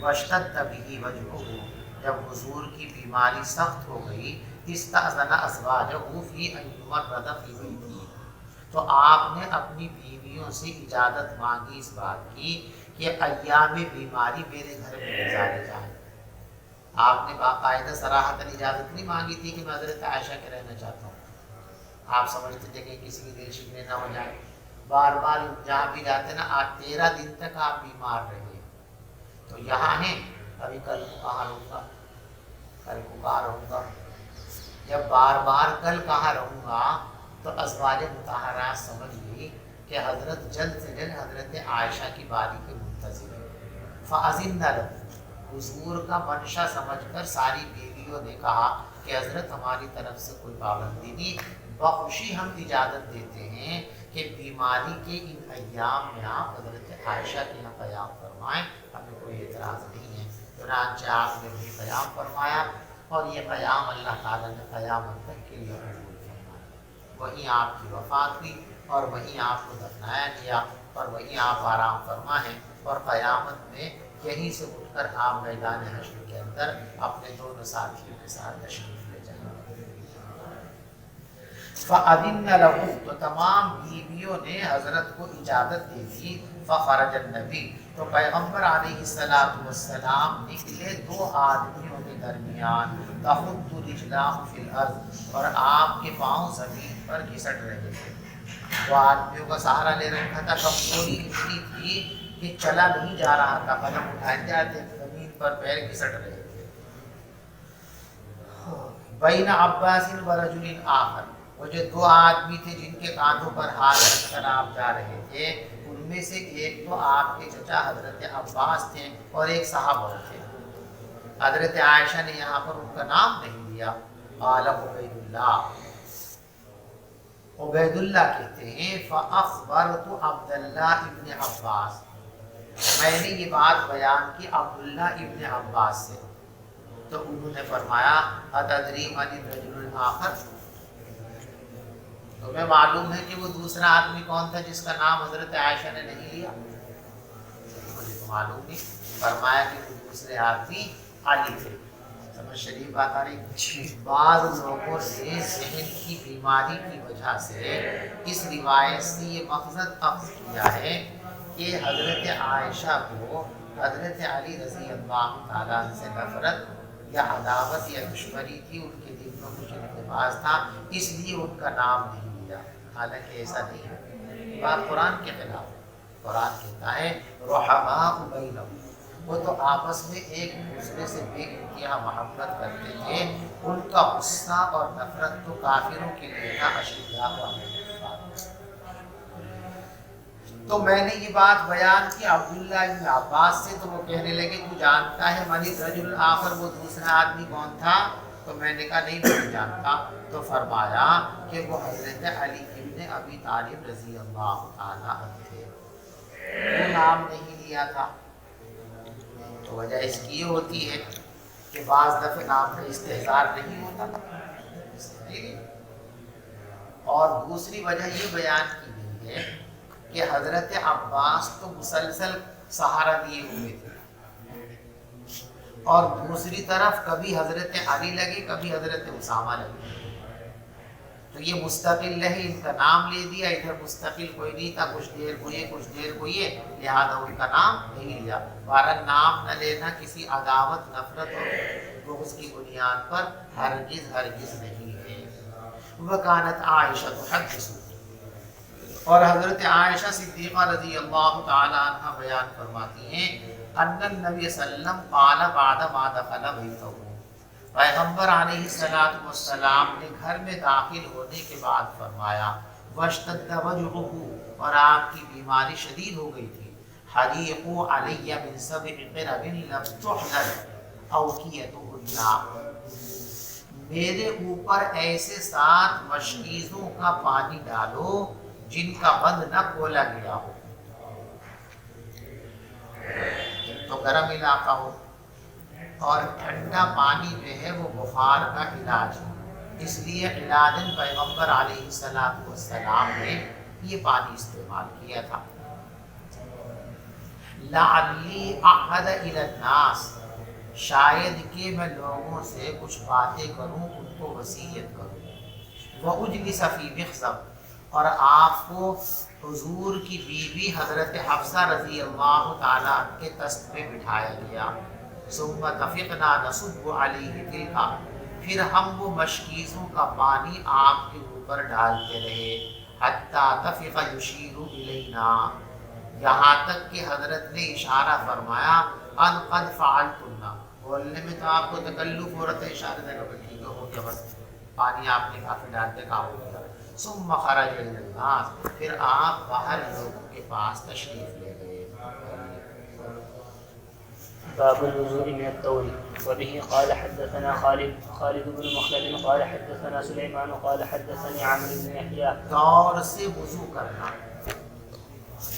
Speaker 2: واشتد به وجهه، جب حضور کی بیماری سخت ہو گئی، استأذن ازواجہ فی ان یمرض فی بیتہ، تو آپ نے اپنی بیویوں سے اجازت مانگی اس بات کی کہ ایام بیماری میرے گھر میں گزارے جائیں۔ آپ نے باقاعدہ صراحتاً اجازت نہیں مانگی تھی کہ میں حضرت عائشہ کے رہنا چاہتا ہوں، آپ سمجھتے تھے کہ کسی کی دل شکنی نہ ہو جائے، بار بار جہاں بھی جاتے نا 13 دن تک آپ بیمار رہے، تو یہاں ہیں ابھی کل کو کہاں رہوں گا، کل کو کہاں رہوں گا، جب بار بار کل کہاں رہوں گا تو ازواج مطہرات سمجھ گئی کہ حضرت جلد سے جلد حضرت عائشہ کی باری کے منتظر ہیں۔ فَأَذِنَّ لَهُ، حضور کا منشا سمجھ کر ساری بیویوں نے کہا کہ حضرت ہماری طرف سے کوئی پابندی نہیں، بخوشی ہم اجازت دیتے ہیں کہ بیماری کے ان ایام میں آپ حضرت عائشہ کے یہاں قیام فرمائیں، ہمیں کوئی اعتراض نہیں ہے۔ چنانچہ آپ نے بھی قیام فرمایا اور یہ قیام اللہ تعالیٰ نے قیامت تک کے لیے قبول فرمایا۔ وہیں آپ کی وفات ہوئی اور وہیں آپ کو دفنایا گیا اور وہیں آپ آرام فرما ہیں، اور قیامت میں یہیں سے اٹھ کر آپ میدان حشر کے اندر اپنے دونوں ساتھیوں کے ساتھ تشریف لے جائیں گے۔ فَأَذِنَّ لَهُ، تو تمام بیویوں نے حضرت کو اجازت دے دی۔ فخرج النبی، تو پیغمبر علیہ السلام نکلے 2 آدمیوں کے درمیان، تخط رجلاه فی الارض، اور آپ کے پاؤں زمین پر گھسٹ رہے تھے۔ 2 آدمیوں کا سہارا لے رکھا تھا، کمزوری اتنی تھی کہ چلا نہیں جا رہا تھا، قدم اٹھائے جاتے زمین پر پیر گھسٹ رہے تھے۔ بین عباس و رجل آخر، وہ جو 2 آدمی تھے جن کے کاندھوں پر ہاتھ رکھ کر آپ جا رہے تھے، ان میں سے ایک تو آپ کے چچا حضرت عباس تھے اور ایک صحابہ تھے۔ حضرت عائشہ نے یہاں پر ان کا نام نہیں لیا۔ قال عبید اللہ، عبید اللہ کہتے ہیں فاخبرت عبداللہ ابن عباس، میں نے یہ بات بیان کی عبداللہ ابن عباس سے، تو انہوں نے فرمایا اتدری من الرجل الاخر، تمہیں معلوم ہے کہ وہ دوسرا آدمی کون تھا جس کا نام حضرت عائشہ نے نہیں لیا؟ مجھے تو معلوم نہیں۔ فرمایا کہ وہ دوسرے آدمی علی تھے۔ سمجھ شریف بات آ رہی؟ بعض لوگوں نے ذہن کی بیماری کی وجہ سے اس روایت سے یہ مقصد اخذ کیا ہے کہ حضرت عائشہ کو حضرت علی رضی اللہ تعالیٰ سے نفرت یا عداوت یا دشمنی تھی ان کے دل میں کچھ التباس تھا اس لیے ان کا نام نہیں لیا، حالانکہ ایسا نہیں ہے، بات قرآن کے خلاف ہے۔ قرآن کہتا ہے رحماء بینہم، وہ تو آپس میں ایک دوسرے سے بے انتہا محبت کرتے تھے، ان کا غصہ اور نفرت تو کافروں کے لیے تھا، اشداء تو میں نے یہ بات بیان کی عبداللہ ابن عباس سے، تو وہ کہنے لگے تو جانتا ہے من الرجل الآخر، وہ دوسرا آدمی کون تھا؟ تو میں نے کہا نہیں میں جانتا۔ تو فرمایا کہ وہ حضرت علی ابن ابی طالب رضی اللہ تعالیٰ عنہ تھے، وہ نام نہیں لیا تھا۔ تو وجہ اس کی یہ ہوتی ہے کہ بعض دفعہ نام کا استحضار نہیں ہوتا، اور دوسری وجہ یہ بیان کی گئی ہے کہ حضرت عباس تو مسلسل سہارا دیے ہوئے تھے، اور دوسری طرف کبھی حضرت علی لگے کبھی حضرت اسامہ لگے، تو یہ مستقل رہے، ان کا نام لے دیا، ادھر مستقل کوئی نہیں تھا، کچھ دیر کو یہ کچھ دیر کو یہ، لہذا ان کا نام نہیں لیا۔ بہرحال نام نہ لینا کسی عداوت نفرت اور بغض کی بنیاد پر ہرگز ہرگز نہیں ہے۔ وکانت عائشہ تحدث، اور حضرت عائشہ صدیقہ رضی اللہ تعالی عنہ بیان فرماتی ہیں ان النبی صلی اللہ علیہ وسلم قال بعد ما دخل بیتہ، پیغمبر علیہ السلام نے گھر میں داخل ہونے کے بعد فرمایا واشتد وجعہ، اور آپ کی بیماری شدید ہو گئی تھی، حریقوا علی من سبع قرب لم تحلل اوکیتہن، میرے اوپر ایسے 7 مشکیزوں کا پانی ڈالو جن کا بند نہ کھولا گیا ہو، تو گرم علاقہ ہو، اور ٹھنڈا پانی جو ہے وہ بخار کا علاج ہے، اس لیے علاجاً پیغمبر علیہ السلام نے یہ پانی استعمال کیا تھا۔ لعلی اعہد الی الناس، شاید کہ میں لوگوں سے کچھ باتیں کروں، ان کو وصیت کروں، وَأُجْلِسَ فِي مِخْزَبٍ، اور آپ کو حضور کی بیوی حضرت حفصہ رضی اللہ تعالیٰ کے تست پہ بٹھایا گیا، ثم تفقنا نصب علیہ تلک، پھر ہم وہ مشکیزوں کا پانی آپ کے اوپر ڈالتے رہے، حتی تفق یشیر الینا، یہاں تک کہ حضرت نے اشارہ فرمایا ان قد فعلتن، بولنے میں تو آپ کو تکلف ہو رہا تھا، اشارہ دے گا ٹھیک ہو گیا، بس پانی آپ نے کافی ڈالتے کام ہو گیا۔ ثم خرج الی الناس، پھر آپ باہر لوگوں کے پاس تشریف لے گئے۔
Speaker 1: باب الوضوء من الطور، وبه قال حدثنا خالد بن مخلد قال حدثنا سليمان قال حدثني عمرو بن يحيى۔
Speaker 2: طور سے وضو کرنا،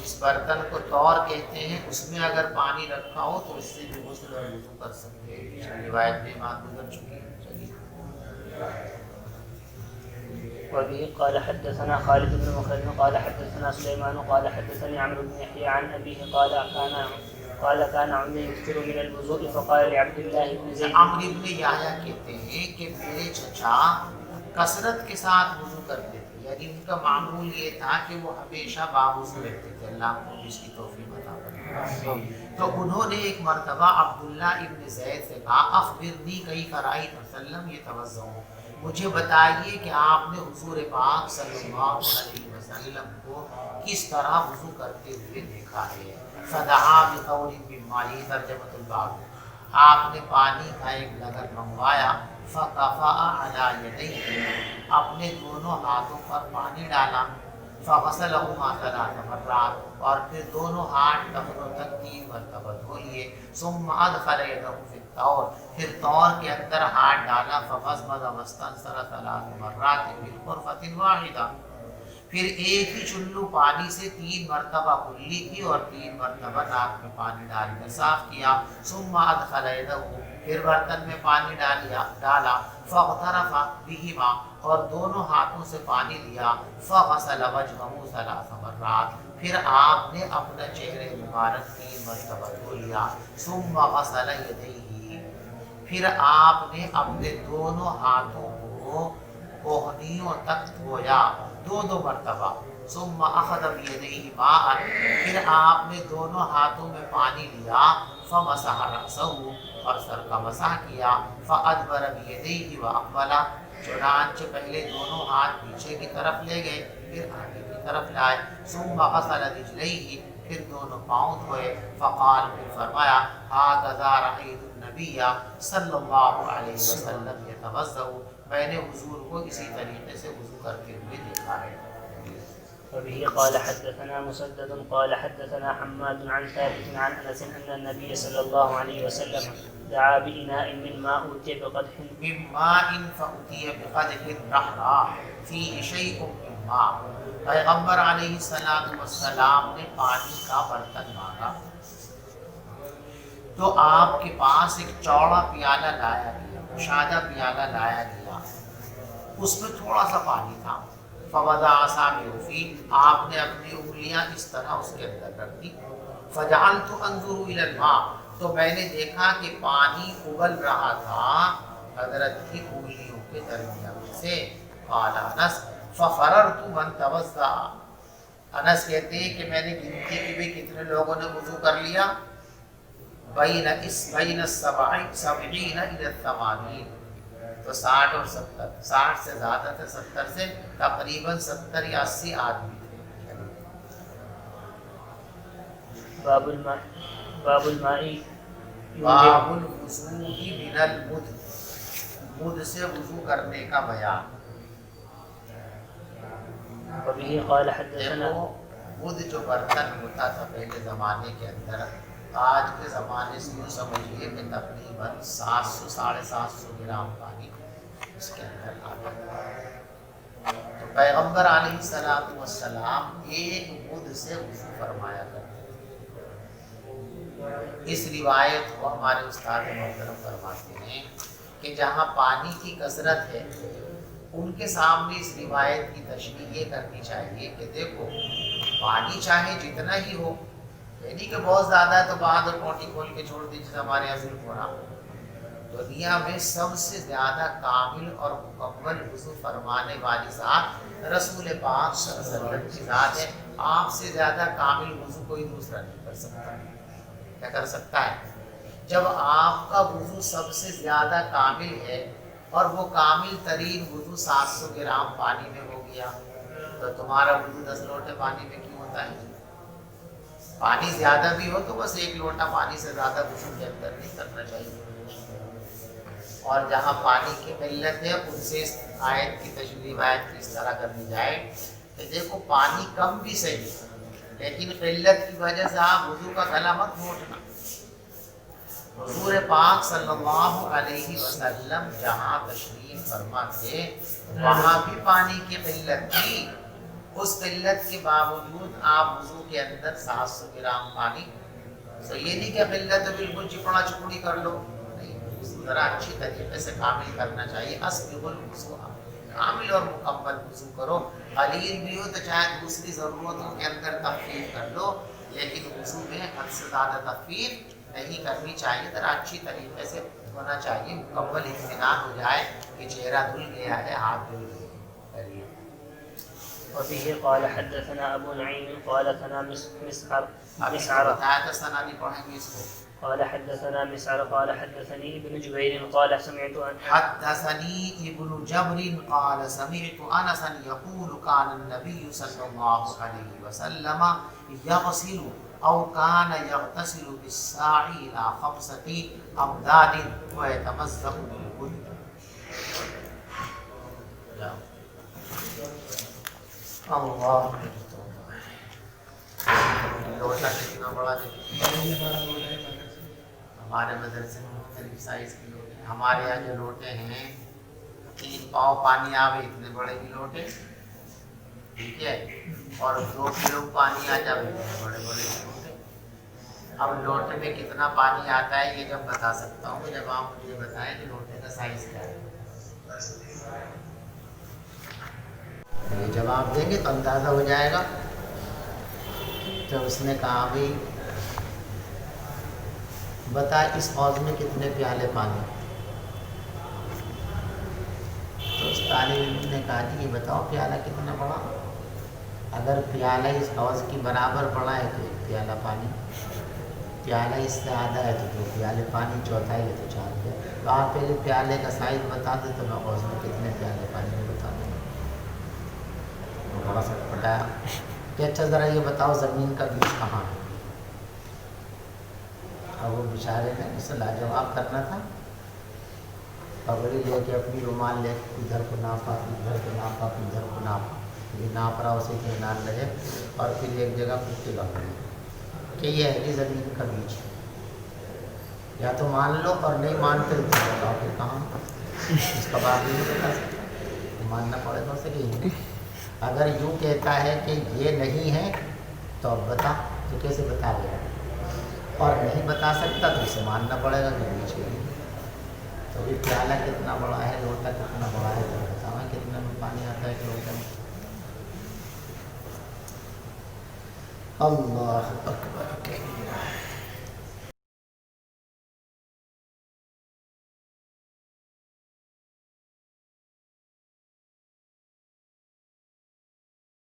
Speaker 2: اس برتن کو طور کہتے ہیں، اس میں اگر پانی رکھا ہو تو اس سے بھی غسل اور وضو کر سکتے ہیں، روایت میں بات گزر چکی ہے۔
Speaker 1: وبه قال حدثنا خالد بن مخلد قال حدثنا سليمان قال حدثني عمرو بن يحيى عن أبيه قال كان عمي يكثر من الوضوء فقال لعبد الله بن زيد،
Speaker 2: عمرو بن یحییٰ کہتے ہیں کہ میرے چچا کثرت کے ساتھ وضو کرتے تھے، یعنی ان کا معمول یہ تھا کہ وہ ہمیشہ باوضو رہتے تھے، اللہ کو اس کی توفیق عطا فرمائے۔ تو انہوں نے ایک مرتبہ عبداللہ ابن زید سے کہا اخبرنی کیف رأیت وسلم یتوضأ، مجھے بتائیے کہ آپ نے حضور پاک صلی اللہ علیہ وسلم کو کس طرح وضو کرتے ہوئے دیکھا ہے۔ فدعا بقول من ماء، ترجمۃ الباب، آپ نے پانی کا ایک لگر منگوایا، فکفأ علی یدیہ، اپنے دونوں ہاتھوں پر پانی ڈالا، فغسلہما 3 مرات، اور پھر دونوں ہاتھ ٹخنوں تک 3 مرتبہ دھو لیے، ثم ادخل یدہ فی الطور، پھر طور کے اندر ہاتھ ڈالا، فمضمض واستنثر 3 مرات بغرفۃ واحدہ، پھر ایک ہی چلو پانی سے 3 مرتبہ کلی کی اور 3 مرتبہ ناک میں پانی ڈال کر صاف کیا، ثم ادخل یدہ، پھر برتن میں پانی ڈالا، فاغترف بہما، اور دونوں ہاتھوں سے پانی لیا، فغسل وجہہ 3 مرات، پھر آپ نے اپنا چہرے مبارک 3 مرتبہ دھو لیا، ثم غسل یدیہ، پھر آپ نے اپنے دونوں ہاتھوں کو کوہنیوں تک دھویا 2 مرتبہ، ثم اخذ بيديه ماء، پھر آپ نے دونوں ہاتھوں میں پانی لیا، فمسح رأسه، اور سر کا مسح کیا، فادبر بيديه واقبل، چنانچہ پہلے دونوں ہاتھ پیچھے کی طرف لے گئے پھر آگے کی طرف لائے، ثم غسل رجليه، پھر دونوں پاؤں دھوئے، فقال، پھر فرمایا، هكذا رأيت النبي صلی اللہ علیہ وسلم يتوضأ، میں نے حضور کو اسی طریقے سے وضو کرتے ہوئے دیکھا ہے۔
Speaker 1: وبه قال حدثنا مسدد قال حدثنا حماد عن ثابت عن انس ان النبي صلى الله عليه وسلم دعا بإناء من ماء أوتي بقدح
Speaker 2: من ماء فأتي بقدح رحراح فيه شيء من ماء، پیغمبر علیہ السلام نے پانی کا برتن مانگا تو آپ کے پاس ایک چوڑا پیالہ لایا گیا، کشادہ پیالہ لایا گیا، اس میں تھوڑا سا پانی تھا، فوضع اصابعه فيه، آپ نے اپنی انگلیاں اس طرح اس کے اندر رکھ دی، فجعلت انظر الى الماء، تو میں نے دیکھا کہ پانی ابل رہا تھا حضرت کی انگلیوں کے درمیان سے۔ قال انس ففررت من توضأ، انس کہتے ہیں کہ میں نے گنتی کی بھی کتنے لوگوں نے وضو کر لیا، بین السبعین الی الثمانین، تو 60 اور 70، 60 سے زیادہ تھے، 70 سے تقریباً 70 یا 80 آدمی تھے۔
Speaker 1: باب الماء باب الماء
Speaker 2: باب الوضوء من المد، مد سے وضو کرنے کا بیان۔
Speaker 1: وبه قال حدثنا،
Speaker 2: مد جو برتن ہوتا تھا پہلے زمانے کے اندر، آج کے زمانے سے یوں سمجھیے کہ تقریباً 700 750 گرام پانی اس کے اندر آتا ہے۔ تو پیغمبر علیہ السلام ایک مد سے وضو فرمایا کرتے تھے۔ اس روایت کو ہمارے استاد محترم فرماتے ہیں کہ جہاں پانی کی کثرت ہے ان کے سامنے اس روایت کی تشریح یہ کرنی چاہیے کہ دیکھو پانی چاہے جتنا ہی ہو، یعنی کہ بہت زیادہ ہے تو بہادر ٹوٹی کھول کے چھوڑ دیجیے، ہمارے یہاں ظلم ہو رہا۔ دنیا میں سب سے زیادہ کامل اور مکمل وضو فرمانے والی ذات رسول پاک صلی اللہ علیہ وسلم کی ذات ہے۔ آپ سے زیادہ کامل وضو کوئی دوسرا نہیں کر سکتا۔ کیا کر سکتا ہے؟ جب آپ کا وضو سب سے زیادہ کامل ہے اور وہ کامل ترین وضو 700 گرام پانی میں ہو گیا، تو تمہارا وضو 10 لوٹے پانی میں کیوں ہوتا ہے؟ پانی زیادہ بھی ہو تو بس 1 لوٹا پانی سے زیادہ وضو کے اندر نہیں کرنا چاہیے۔ اور جہاں پانی کی قلت ہے ان سے اس آیت کی تشریح آیت کی اس طرح کرنی جائے کہ دیکھو پانی کم بھی صحیح، لیکن قلت کی وجہ سے آپ وضو کا گلا مت گھونٹنا۔ حضور پاک صلی اللہ علیہ وسلم جہاں تشریف فرما تھے وہاں بھی پانی کی قلت تھی، اس قلت کے باوجود آپ وضو کے اندر 700 گرام پانی، تو یہ نہیں کہ قلت ہے بالکل چپڑا چپڑی کر لو، نہیں، وضو ذرا اچھی طریقے سے کامل کرنا چاہیے۔ اسبغ الوضوء، کامل اور مکمل وضو کرو، قلیل بھی ہو تو چاہے دوسری ضرورتوں کے اندر تخفیف کر لو، لیکن وضو میں حد سے زیادہ تخفیف نہیں کرنی چاہیے، ذرا اچھی طریقے سے ہونا چاہیے، مکمل اطمینان ہو جائے کہ چہرہ دھل گیا ہے، ہاتھ دھل گئے۔
Speaker 1: وفيه قال حدثنا أبو نعيم قال ثنا مسعر
Speaker 2: بتایا تھا سنا نہیں پڑھیں گے اس کو۔
Speaker 1: قال حدثنا مسعر قال حدثني ابن جبير قال سمعت
Speaker 2: حدثني ابن جبر قال سمعت انسا يقول كان النبي صلى الله عليه وسلم يغسل او كان يغتسل بالساع الى 5 امداد ويتمزق بالبد۔ اللہ لوٹا کتنا بڑا ہمارے مدرسے میں مختلف سائز کے لوٹے، ہمارے یہاں جو لوٹے ہیں 3 پاؤ پانی آوے اتنے بڑے بھی لوٹے، ٹھیک ہے، اور 2 کلو پانی آ جائے اتنے بڑے بڑے لوٹے۔ اب لوٹے میں کتنا پانی آتا ہے یہ جب بتا سکتا ہوں جب آپ مجھے بتائیں کہ لوٹے کا سائز کیا ہے۔ یہ جواب دیں گے تو اندازہ ہو جائے گا۔ تو اس نے کہا بھائی بتا اس حوض میں کتنے پیالے پانی؟ تو اس طالب علم نے کہا جی یہ بتاؤ پیالہ کتنا بڑا؟ اگر پیالہ اس حوض کی برابر بڑا ہے تو 1 پیالہ پانی، پیالہ اس سے آدھا ہے تو 2 پیالے پانی، چوتھائی ہے تو 4 پیالے۔ تو آپ پہلے پیالے کا سائز بتا دیں تو میں حوض میں کتنے پیالے پانی میں بتا دوں گا۔ وہ بڑا سا پٹایا کہ اچھا ذرا یہ بتاؤ زمین کا بیج کہاں ہے؟ اور وہ بیچارے نے اسے لاجواب کرنا تھا، پگڑی لے کے اپنی رومال لے کے ادھر کو ناپا، ادھر کو ناپا، ادھر کو ناپا، یہ ناپ رہا اسے اطمینان رہے، اور پھر ایک جگہ کتے کا کہ یہ ہے کہ زمین کا بیج، یا تو مان لو اور نہیں مانتے تو بتاؤ پھر کہاں، اس کا بات بھی نہیں بتا سکتا، ماننا پڑے گا اسے کہ نہیں۔ اگر یوں کہتا ہے کہ یہ نہیں ہے تو اب بتا، تو کیسے بتا دے گا، اور نہیں بتا سکتا تو اسے ماننا پڑے گا کہ بیچ کے لیے۔ تو بھی پیالہ کتنا بڑا ہے، لوٹا کتنا بڑا ہے، تو بتاؤ کتنے میں پانی آتا ہے ایک لوٹے میں۔ اللہ اکبر۔